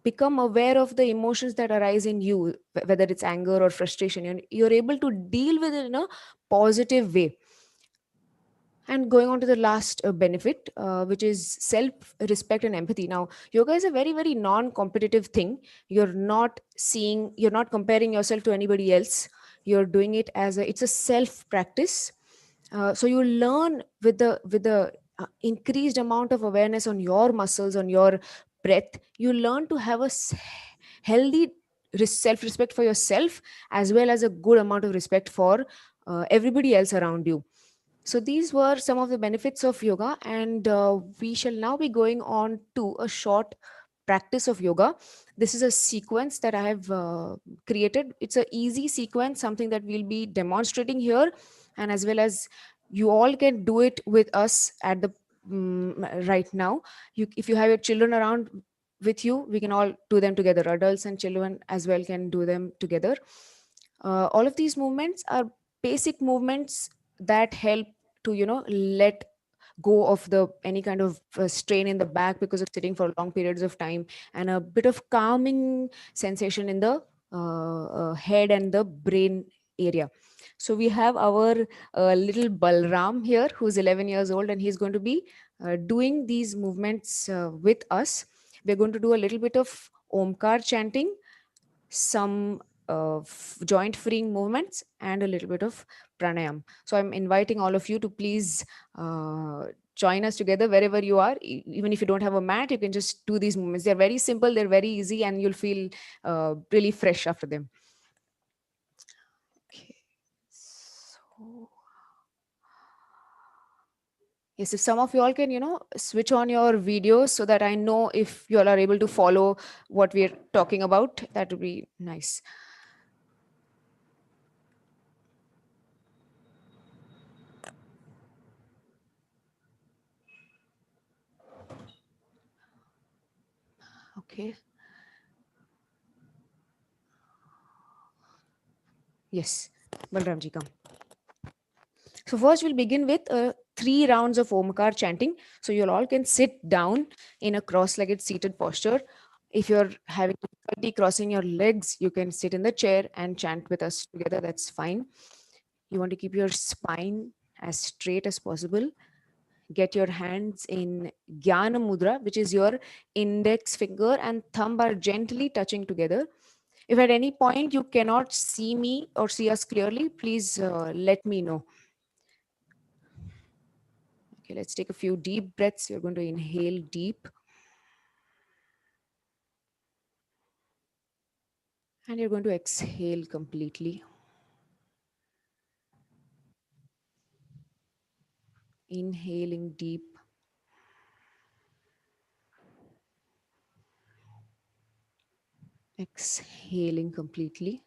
become aware of the emotions that arise in you, whether it's anger or frustration. You're able to deal with it in a positive way. And going on to the last benefit, which is self-respect and empathy. Now, yoga is a very, very non-competitive thing. You're not comparing yourself to anybody else. You're doing it it's a self-practice. So you learn with the increased amount of awareness on your muscles, on your breath. You learn to have a healthy self-respect for yourself as well as a good amount of respect for everybody else around you. So these were some of the benefits of yoga, and we shall now be going on to a short practice of yoga. This is a sequence that I have created. It's an easy sequence, something that we'll be demonstrating here, and as well as you all can do it with us at the right now. If you have your children around with you, we can all do them together. Adults and children as well can do them together. All of these movements are basic movements that help to let go of the any kind of strain in the back because of sitting for long periods of time, and a bit of calming sensation in the head and the brain area. So we have our little Balram here, who's 11 years old, and he's going to be doing these movements with us. We're going to do a little bit of Omkar chanting, some joint freeing movements, and a little bit of pranayam. So I'm inviting all of you to please join us together wherever you are. Even if you don't have a mat, you can just do these movements. They're very simple, they're very easy, and you'll feel really fresh after them. Okay. So yes, if some of you all can, switch on your videos so that I know if you all are able to follow what we're talking about, that would be nice. Okay. Yes, Balramji, come. So first we'll begin with 3 rounds of Omkar chanting. So you all can sit down in a cross-legged seated posture. If you're having difficulty crossing your legs, you can sit in the chair and chant with us together. That's fine. You want to keep your spine as straight as possible. Get your hands in Jnana Mudra, which is your index finger and thumb are gently touching together. If at any point you cannot see me or see us clearly, please let me know. Okay, let's take a few deep breaths. You're going to inhale deep. And you're going to exhale completely. Inhaling deep. Exhaling completely.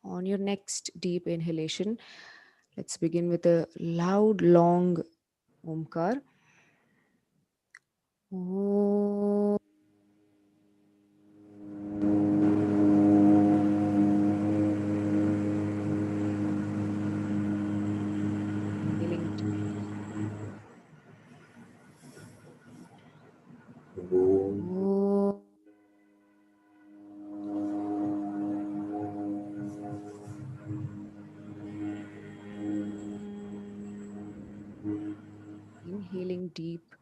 On your next deep inhalation, let's begin with a loud, long Omkar. Om. Inhaling deep. Om. Inhaling deep.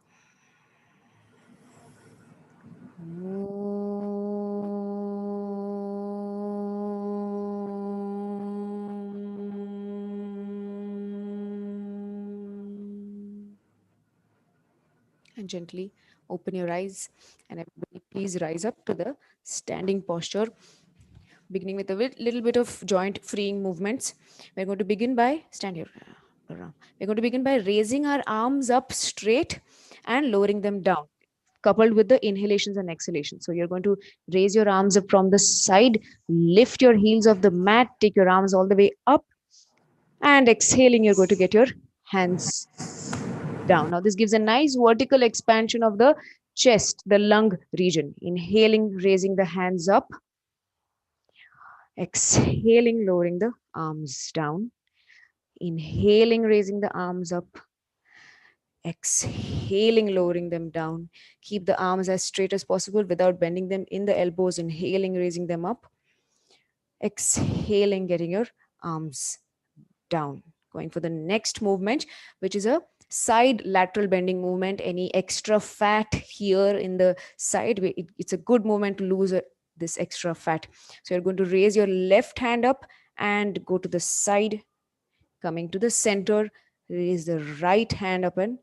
And gently open your eyes, and everybody please rise up to the standing posture, beginning with a little bit of joint freeing movements. We're going to begin by stand here. We're going to begin by raising our arms up straight and lowering them down, coupled with the inhalations and exhalations. So you're going to raise your arms up from the side, lift your heels off the mat, take your arms all the way up, and exhaling, you're going to get your hands down. Now this gives a nice vertical expansion of the chest, the lung region. Inhaling, raising the hands up. Exhaling, lowering the arms down. Inhaling, raising the arms up. Exhaling, lowering them down. Keep the arms as straight as possible without bending them in the elbows. Inhaling, raising them up. Exhaling, getting your arms down. Going for the next movement, which is a side lateral bending movement. Any extra fat here in the side, it's a good movement to lose this extra fat. So you're going to raise your left hand up and go to the side. Coming to the center, raise the right hand up and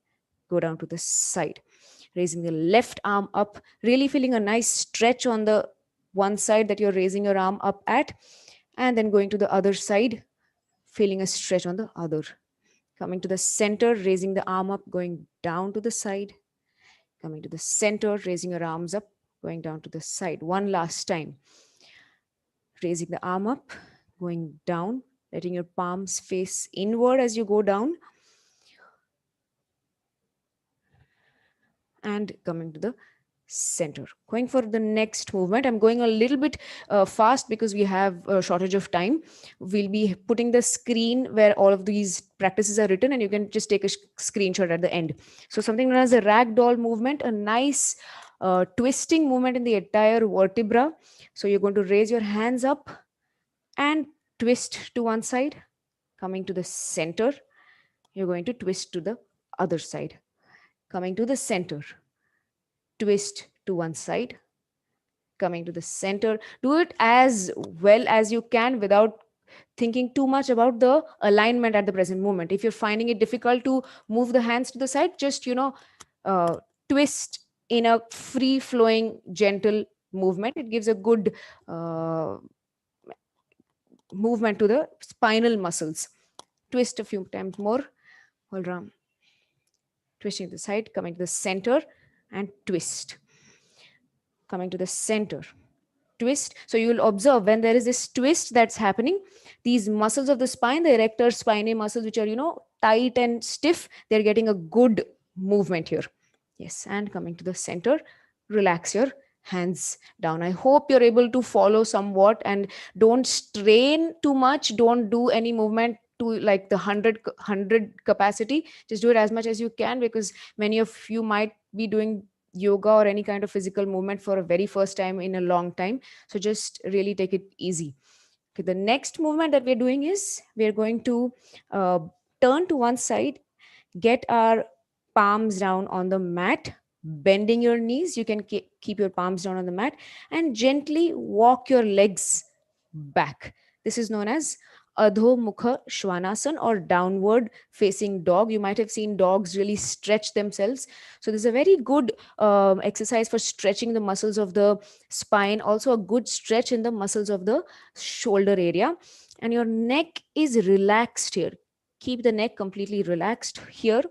go down to the side. Raising the left arm up, really feeling a nice stretch on the one side that you're raising your arm up at, and then going to the other side, feeling a stretch on the other. Coming to the center, raising the arm up, going down to the side. Coming to the center, raising your arms up, going down to the side. One last time. Raising the arm up, going down, letting your palms face inward as you go down. And coming to the center. Going for the next movement. I'm going a little bit fast because we have a shortage of time. We'll be putting the screen where all of these practices are written, and you can just take a screenshot at the end. So something known as a ragdoll movement, a nice twisting movement in the entire vertebra. So you're going to raise your hands up and twist to one side. Coming to the center, you're going to twist to the other side. Coming to the center, twist to one side. Coming to the center, do it as well as you can without thinking too much about the alignment at the present moment. If you're finding it difficult to move the hands to the side, just twist in a free flowing gentle movement. It gives a good movement to the spinal muscles. Twist a few times more. Hold on. Twisting to the side, coming to the center and twist. Coming to the center, twist. So you will observe when there is this twist that's happening, these muscles of the spine, the erector spinae muscles, which are, tight and stiff, they're getting a good movement here. Yes, and coming to the center, relax your hands down. I hope you're able to follow somewhat, and don't strain too much. Don't do any movement to like the 100 capacity. Just do it as much as you can, because many of you might be doing yoga or any kind of physical movement for a very first time in a long time. So just really take it easy. Okay, the next movement that we're doing is we're going to turn to one side, get our palms down on the mat, bending your knees. You can keep your palms down on the mat and gently walk your legs back. This is known as Adho Mukha Shvanasana, or downward facing dog. You might have seen dogs really stretch themselves. So this is a very good exercise for stretching the muscles of the spine. Also a good stretch in the muscles of the shoulder area. And your neck is relaxed here. Keep the neck completely relaxed here.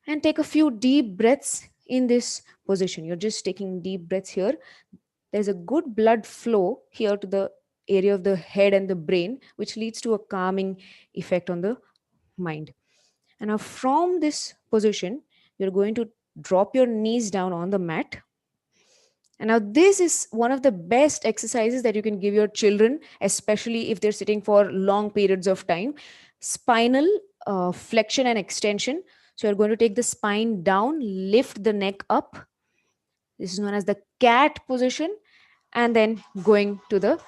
And take a few deep breaths in this position. You're just taking deep breaths here. There's a good blood flow here to the area of the head and the brain, which leads to a calming effect on the mind. And now from this position, you're going to drop your knees down on the mat. And now this is one of the best exercises that you can give your children, especially if they're sitting for long periods of time. Spinal flexion and extension. So you're going to take the spine down, lift the neck up. This is known as the cat position. And then going to the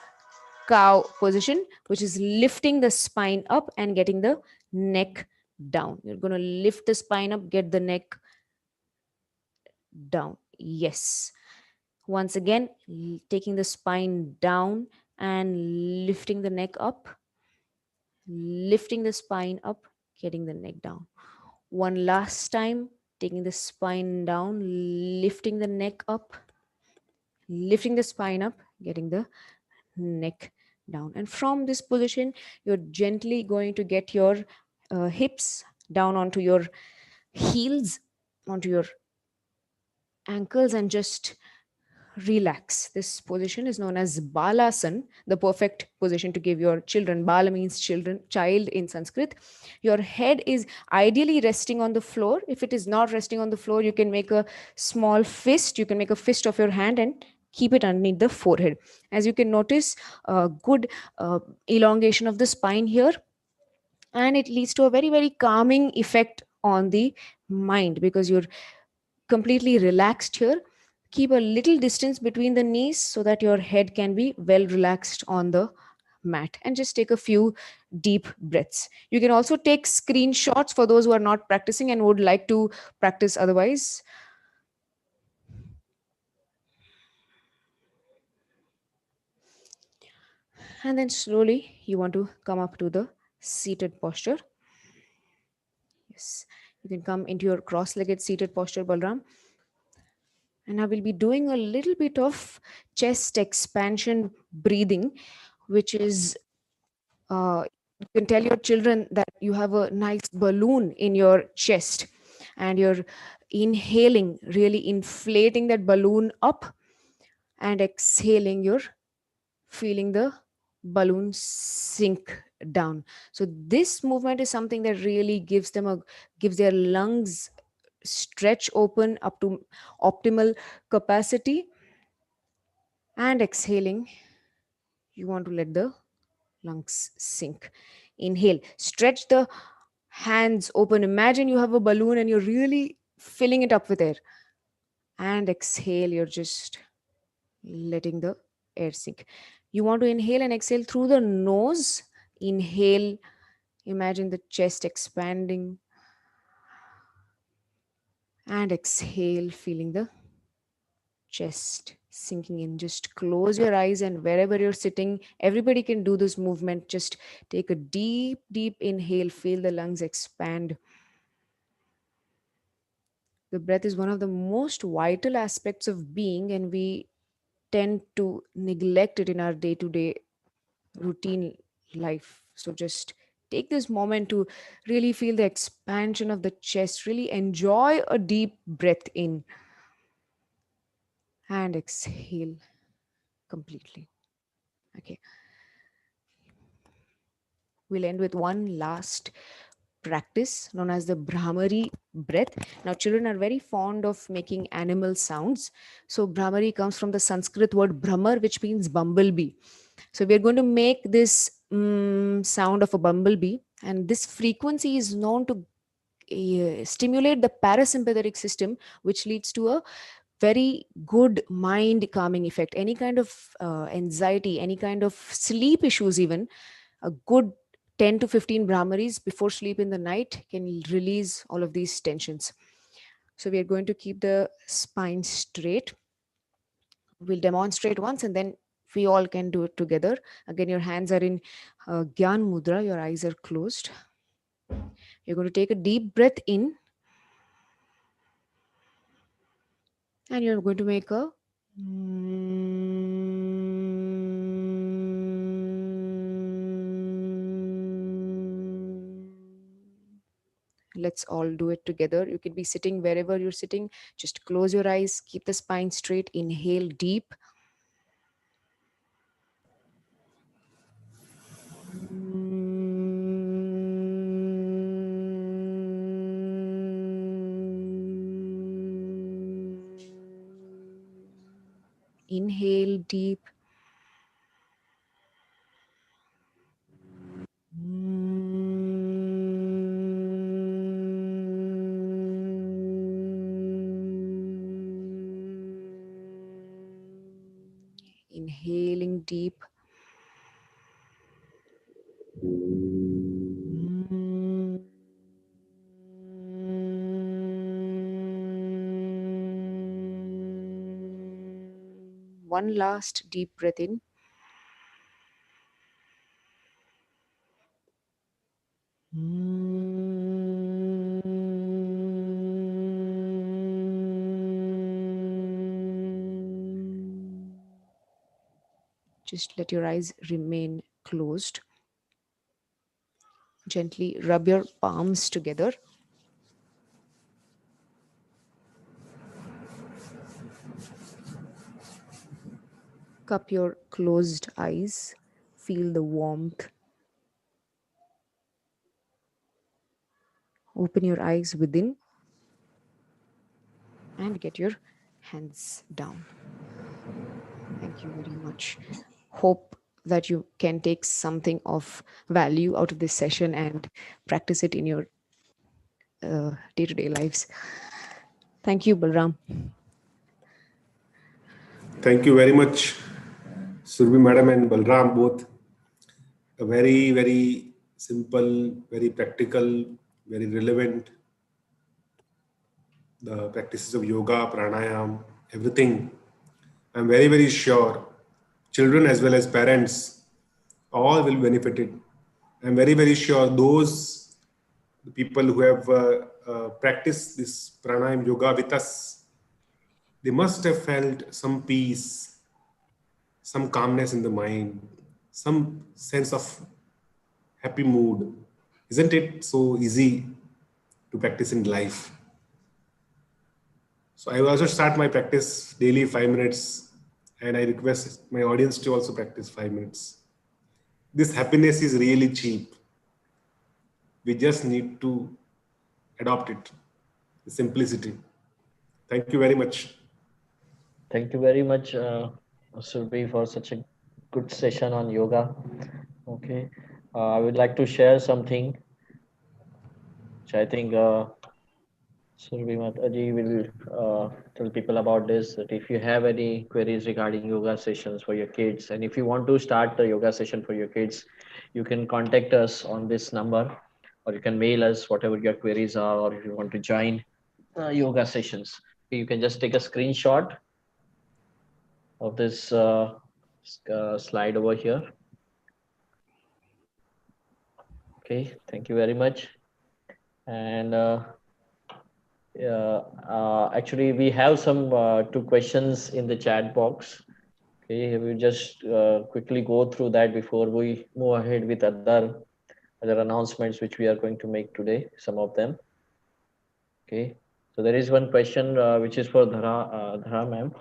cow position, which is lifting the spine up and getting the neck down. You're going to lift the spine up, get the neck down. Yes. Once again, taking the spine down and lifting the neck up, lifting the spine up, getting the neck down. One last time, taking the spine down, lifting the neck up, lifting the spine up, getting the neck down. And from this position, you're gently going to get your hips down onto your heels, onto your ankles, and just relax. This position is known as Balasana, the perfect position to give your children. Bala means children, child in Sanskrit. Your head is ideally resting on the floor. If it is not resting on the floor, you can make a small fist. You can make a fist of your hand and keep it underneath the forehead. As you can notice, a good elongation of the spine here. And it leads to a very, very calming effect on the mind because you're completely relaxed here. Keep a little distance between the knees so that your head can be well relaxed on the mat, and just take a few deep breaths. You can also take screenshots for those who are not practicing and would like to practice otherwise. And then slowly you want to come up to the seated posture. Yes, you can come into your cross-legged seated posture, Balram. And I will be doing a little bit of chest expansion breathing, which is, you can tell your children that you have a nice balloon in your chest and you're inhaling, really inflating that balloon up, and exhaling, you're feeling the balloon sink down. So this movement is something that really gives their lungs stretch open up to optimal capacity. And exhaling, you want to let the lungs sink. Inhale, stretch the hands open. Imagine you have a balloon and you're really filling it up with air. And exhale, you're just letting the air sink. You want to inhale and exhale through the nose. Inhale, imagine the chest expanding. And exhale, feeling the chest sinking in. Just close your eyes, and wherever you're sitting, everybody can do this movement. Just take a deep, deep inhale. Feel the lungs expand. The breath is one of the most vital aspects of being, and we tend to neglect it in our day-to-day routine life. So just take this moment to really feel the expansion of the chest. Really enjoy a deep breath in and exhale completely. Okay. We'll end with one last practice known as the Brahmari breath. Now, children are very fond of making animal sounds. So, Brahmari comes from the Sanskrit word Brahmar, which means bumblebee. So, we're going to make this sound of a bumblebee, and this frequency is known to stimulate the parasympathetic system, which leads to a very good mind calming effect. Any kind of anxiety, any kind of sleep issues, even a good 10 to 15 Brahmaris before sleep in the night can release all of these tensions. So we are going to keep the spine straight. We'll demonstrate once and then We all can do it together. Again, your hands are in Gyan Mudra, your eyes are closed. You're going to take a deep breath in, and you're going to make a let's all do it together. You can be sitting wherever you're sitting. Just close your eyes, keep the spine straight, inhale deep. Inhale deep. Inhaling deep. One last deep breath in. Just let your eyes remain closed. Gently rub your palms together. Cup your closed eyes. Feel the warmth. Open your eyes within and get your hands down. Thank you very much. Hope that you can take something of value out of this session and practice it in your day-to-day lives. Thank you, Balram. Thank you very much, Surbi Madam and Balram, both. A very, very simple, very practical, very relevant. The practices of yoga, pranayam, everything. I'm very, very sure children as well as parents all will benefit it. I'm very, very sure those people who have practiced this pranayam yoga with us, they must have felt some peace, some calmness in the mind, some sense of happy mood. Isn't it so easy to practice in life? So I will also start my practice daily 5 minutes, and I request my audience to also practice 5 minutes. This happiness is really cheap. We just need to adopt it. The simplicity. Thank you very much. Thank you very much, Surbi, for such a good session on yoga. Okay, I would like to share something which I think Surbi Mataji will tell people about this. That if you have any queries regarding yoga sessions for your kids, and if you want to start the yoga session for your kids, you can contact us on this number, or you can mail us whatever your queries are, or if you want to join yoga sessions, you can just take a screenshot of this slide over here. Okay, thank you very much. And actually, we have some 2 questions in the chat box. Okay, we'll just quickly go through that before we move ahead with other announcements which we are going to make today, some of them. Okay, so there is one question which is for Dhara ma'am.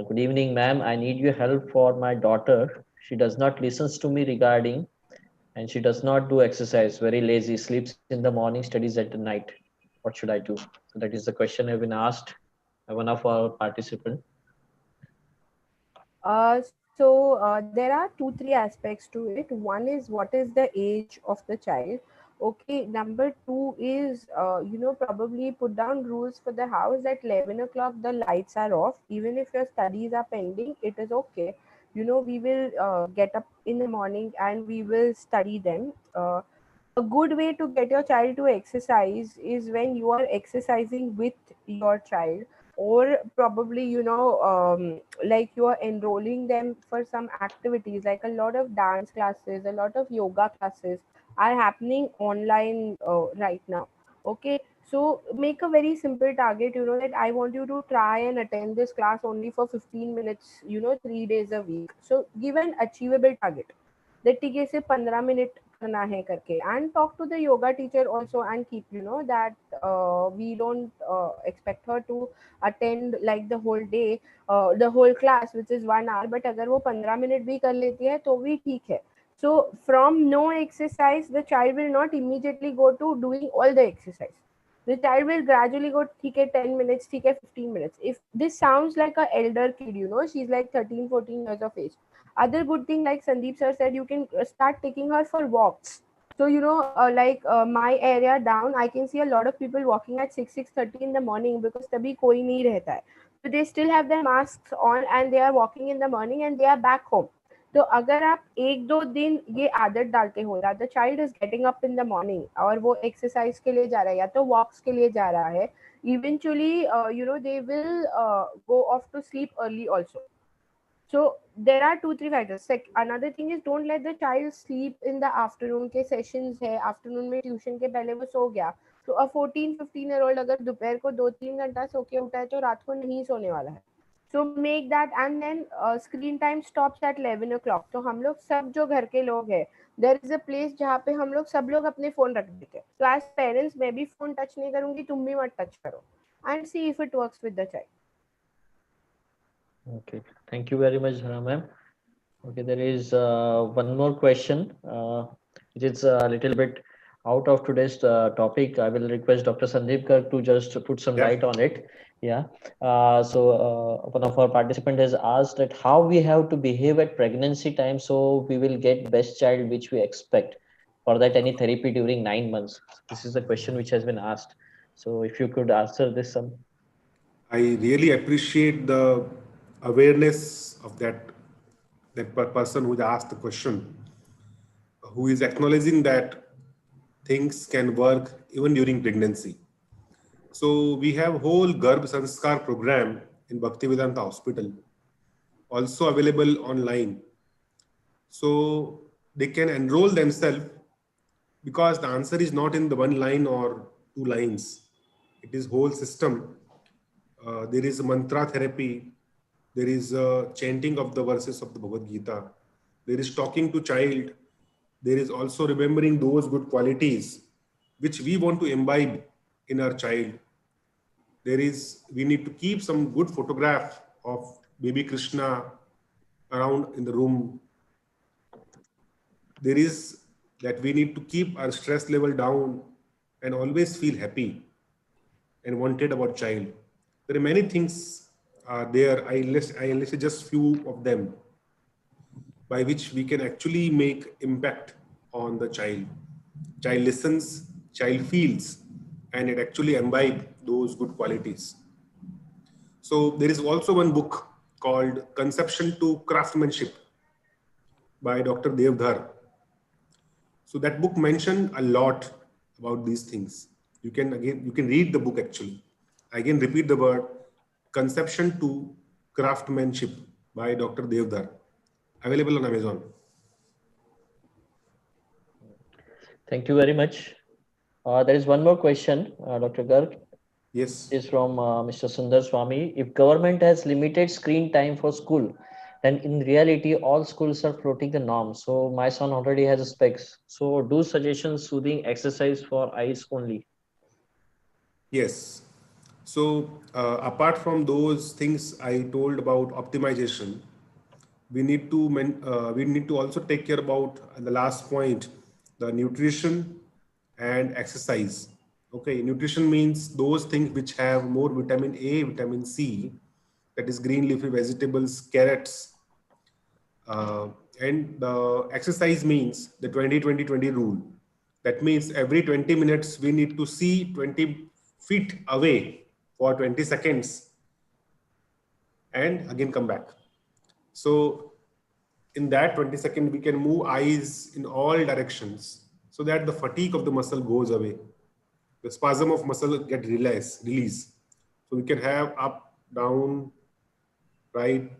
Good evening, ma'am. I need your help for my daughter. She does not listen to me regarding, and she does not do exercise, very lazy, sleeps in the morning, studies at the night. What should I do? So that is the question I've been asked by one of our participants. There are 2-3 aspects to it. One is what is the age of the child. Okay, number two is probably put down rules for the house that 11 o'clock the lights are off. Even if your studies are pending, it is okay. We will get up in the morning and we will study them. A good way to get your child to exercise is when you are exercising with your child. or probably, like you are enrolling them for some activities, like a lot of dance classes, a lot of yoga classes are happening online right now. Okay, so make a very simple target, that I want you to try and attend this class only for 15 minutes, 3 days a week. So give an achievable target that ठीक है इसे 15 minute करना है करके, and talk to the yoga teacher also and keep, that we don't expect her to attend like the whole day, the whole class which is 1 hour, but अगर वो 15 minute भी कर लेती है तो भी ठीक है. So from no exercise the child will not immediately go to doing all the exercise. The child will gradually go, ठीक है 10 minutes, ठीक है 15 minutes. If this sounds like a elder kid, she's like 13-14 years of age. Other good thing, like Sandeep sir said, you can start taking her for walks. So like my area down, I can see a lot of people walking at 6:30 in the morning, because तभी कोई नहीं रहता है. So they still have their masks on and they are walking in the morning and they are back home. तो अगर आप 1-2 दिन ये आदत डालते हो that the child is getting up in the morning और वो exercise के लिए जा रहा है या तो walks के लिए जा रहा है, eventually they will go off to sleep early also. So there are 2-3 factors. Another thing is, don't let the child sleep in the afternoon के sessions है, afternoon में tuition के पहले वो सो गया, तो a 14-15 year old अगर दोपहर को 2-3 घंटा सो के उठा है तो रात को नहीं सोने वाला है. So make that, and then screen time stops at 11 o'clock. तो हम लोग सब जो घर के लोग हैं, there is a place जहाँ पे हम लोग सब लोग अपने फोन रख देते हैं. So as parents, मैं भी फोन टच नहीं करूंगी, तुम भी मत टच करो, and see if it works with the child. Okay, thank you very much, Dhara ma'am. Okay, there is one more question. It is a little bit out of today's topic. I will request Dr. Sandeep Garg to just put some light on it. Yeah. So one of our participants has asked that how we have to behave at pregnancy time so we will get best child which we expect. For that, any therapy during 9 months? This is the question which has been asked. So if you could answer this, some. I really appreciate the awareness of that person who asked the question, who is acknowledging that things can work even during pregnancy. So we have whole Garbh Sanskar program in Bhaktivedanta Hospital, also available online. So they can enroll themselves, because the answer is not in the one line or 2 lines. It is whole system. There is a mantra therapy. There is a chanting of the verses of the Bhagavad Gita. There is talking to child. There is also remembering those good qualities which we want to imbibe in our child. We need to keep some good photograph of baby Krishna around in the room. There is that we need to keep our stress level down and always feel happy and wanted about child. There are many things there. I listed just few of them by which we can actually make impact on the child. Child listens, child feels, and it actually imbibe those good qualities. So there is also one book called Conception to Craftsmanship by Dr. Devdhar. So that book mentioned a lot about these things. You can read the book actually. I again repeat the word, Conception to Craftsmanship by Dr. Devdhar, available on Amazon. Thank you very much. There is one more question, Dr. Garg. Yes. Is from Mr. Sundar Swami. If government has limited screen time for school, then in reality, all schools are floating the norm. So my son already has specs. So do suggestions soothing exercise for eyes only? Yes. So apart from those things I told about optimization, we need to also take care about the last point, the nutrition and exercise. Okay, nutrition means those things which have more vitamin A, vitamin C, that is green leafy vegetables, carrots. And the exercise means the 20-20-20 rule. That means every 20 minutes, we need to see 20 feet away for 20 seconds and again come back. So in that 20 seconds, we can move eyes in all directions so that the fatigue of the muscle goes away. The spasm of muscle get released. So we can have up down, right,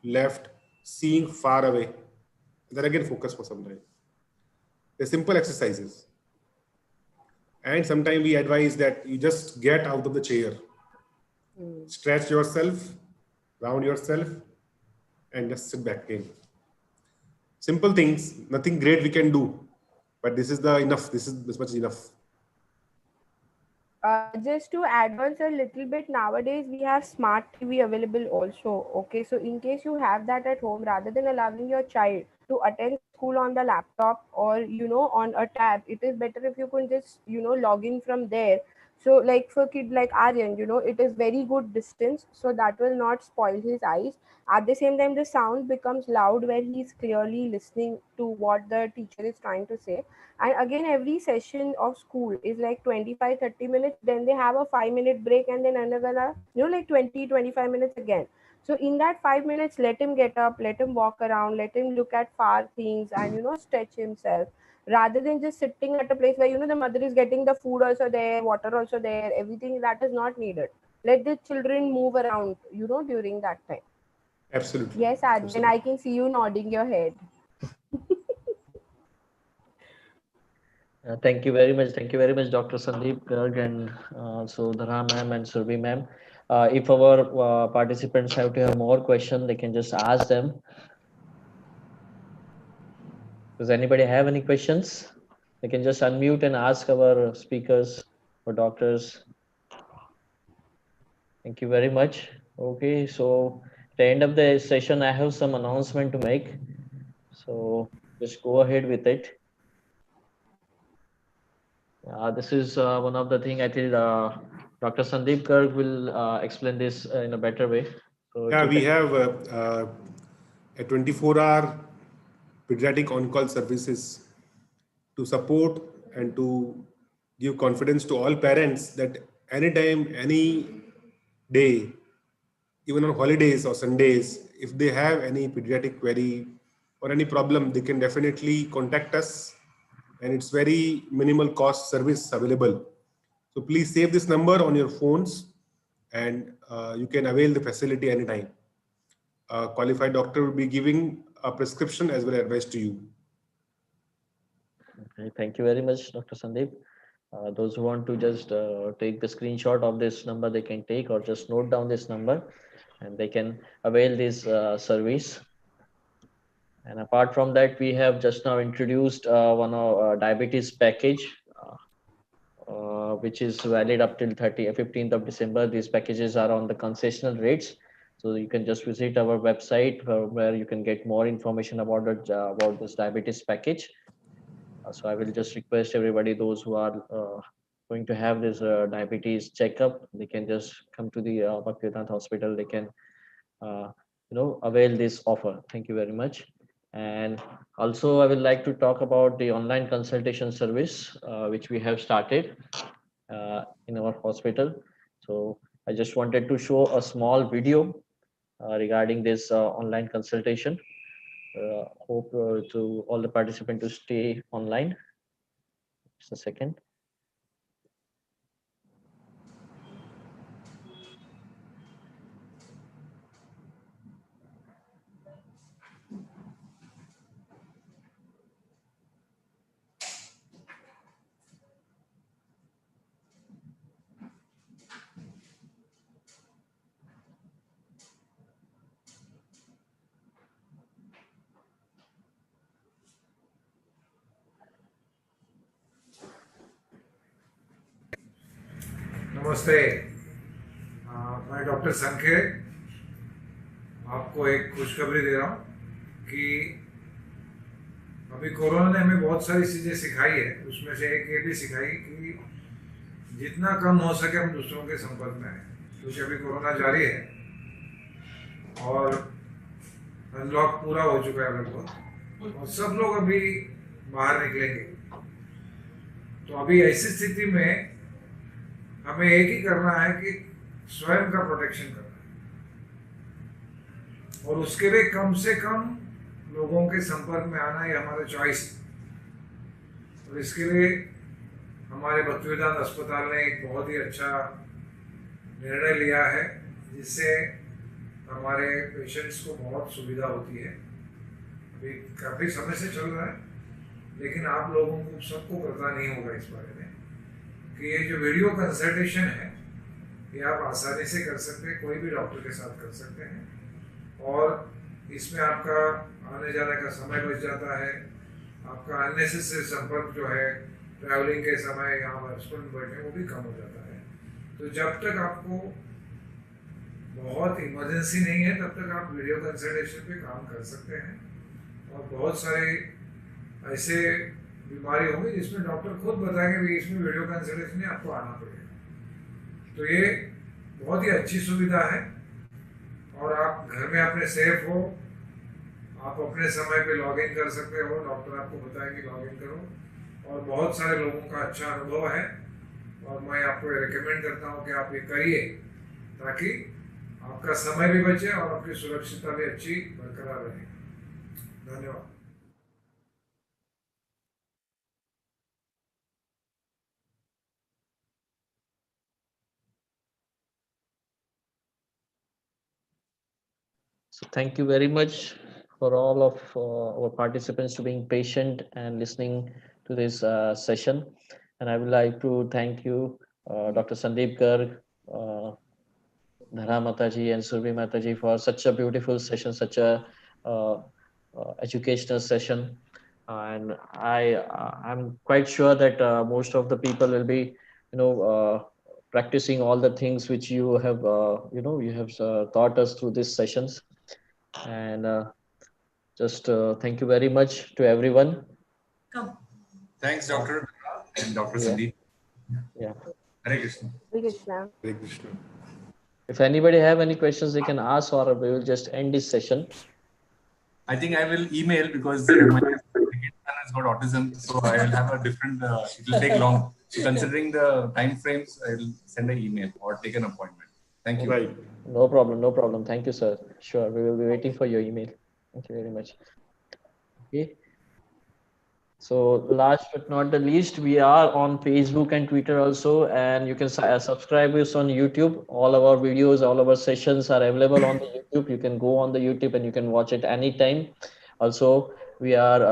left, seeing far away. Then again, focus for some time. They're simple exercises. And sometimes we advise that you just get out of the chair, stretch yourself, round yourself, and just sit back again. Simple things, nothing great we can do, but this is the enough. This much enough. Just to advance a little bit, nowadays we have smart TV available also. Okay, so in case you have that at home, rather than allowing your child to attend school on the laptop or on a tab, it is better if you can just log in from there. So like for kid like Aryan, it is very good distance, so that will not spoil his eyes. At the same time, the sound becomes loud where he's clearly listening to what the teacher is trying to say. And again, every session of school is like 25-30 minutes, then they have a 5 minute break, and then another like 20-25 minutes again. So in that 5 minutes, let him get up, let him walk around, let him look at far things, and stretch himself, rather than just sitting at a place where the mother is getting the food also there, water also there, everything that is not needed. Let the children move around during that time. Absolutely. Yes, Adrian, Absolutely. I can see you nodding your head. Thank you very much. Thank you very much, Dr. Sandeep Garg and so Dhara ma'am and Surbi ma'am. If our participants have to have more questions, they can just ask them. Does anybody have any questions? They can just unmute and ask our speakers or doctors. Thank you very much. Okay, so at the end of the session, I have some announcement to make. So just go ahead with it. This is one of the things I think Dr. Sandeep Garg will explain this in a better way. So Yeah, we have a 24-hour pediatric on-call services to support and to give confidence to all parents that anytime, any day, even on holidays or Sundays, if they have any pediatric query or any problem, they can definitely contact us, and it's very minimal cost service available. So please save this number on your phones, and you can avail the facility anytime. A qualified doctor will be giving a prescription as well as advice to you. Okay, thank you very much, Dr. Sandeep. Those who want to just take the screenshot of this number, they can take, or just note down this number, and they can avail this service. And apart from that, we have just now introduced one of diabetes package, which is valid up till 15th of December. These packages are on the concessional rates. So you can just visit our website where you can get more information about it, about this diabetes package. So I will just request everybody, those who are going to have this diabetes checkup, they can just come to the Bhaktivedanta Hospital. They can, avail this offer. Thank you very much. And also, I would like to talk about the online consultation service, which we have started in our hospital. So I just wanted to show a small video regarding this online consultation. Hope to all the participants to stay online. Just a second. नमस्ते, मैं doctor संखे आपको एक खुशखबरी दे रहा हूँ कि अभी corona ने हमें बहुत सारी चीज़ें सिखाई है। उसमें से एक ये भी सिखाई कि जितना कम हो सके हम दूसरों के संपर्क में आए, क्योंकि अभी कोरोना जारी है और अनलॉक पूरा हो चुका है लगभग, और सब लोग अभी बाहर निकलेंगे। तो अभी ऐसी स्थिति में हमें एक ही करना है कि स्वयं का प्रोटेक्शन करना है, और उसके लिए कम से कम लोगों के संपर्क में आना ही हमारा चॉइस है। और इसके लिए हमारे भक्तिवेदांत अस्पताल ने एक बहुत ही अच्छा निर्णय लिया है जिससे हमारे पेशेंट्स को बहुत सुविधा होती है। अभी काफ़ी समय से चल रहा है, लेकिन आप लोगों को सबको पता नहीं होगा इस बारे में कि ये जो वीडियो कंसल्टेशन है ये आप आसानी से कर सकते हैं, कोई भी डॉक्टर के साथ कर सकते हैं, और इसमें आपका आने जाने का समय बच जाता है, आपका अननेसेसरी संपर्क जो है ट्रैवलिंग के समय यहाँ हॉस्पिटल बैठे वो भी कम हो जाता है। तो जब तक आपको बहुत इमरजेंसी नहीं है तब तक आप वीडियो कंसल्टेशन पे काम कर सकते हैं। और बहुत सारे ऐसे बीमारी होंगी जिसमें डॉक्टर खुद बताएंगे कि इसमें वीडियो कंसल्टेशन में आपको आना पड़ेगा। तो ये बहुत ही अच्छी सुविधा है, और आप घर में अपने सेफ हो, आप अपने समय पे लॉगिन कर सकते हो, डॉक्टर आपको बताएंगे लॉगिन करो, और बहुत सारे लोगों का अच्छा अनुभव है, और मैं आपको रिकमेंड करता हूँ कि आप ये करिए ताकि आपका समय भी बचे और आपकी सुरक्षितता भी अच्छी बरकरार रहे। धन्यवाद। So thank you very much for all of our participants to being patient and listening to this session. And I would like to thank you, Dr. Sandeep Garg, Dhara Mataji and Survi Mataji for such a beautiful session, such a educational session. And I'm quite sure that most of the people will be, practicing all the things which you have, you have taught us through these sessions. And just thank you very much to everyone. Thanks, Dr. and Dr. Yeah. Sandeep. Yeah. Hare Krishna. Hare Krishna. Hare Krishna. If anybody have any questions, they can ask, or we will just end this session. I think I will email because my second son has got autism, so I will have a different. It will take long. So considering the time frames, I will send an email or take an appointment. Thank you. Right. No problem, no problem. Thank you, sir. Sure, we will be waiting for your email. Thank you very much. Okay. So last but not the least, we are on Facebook and Twitter also, and you can subscribe us on YouTube. All of our videos, all of our sessions are available on the YouTube. You can go on the YouTube and you can watch it anytime. Also, we are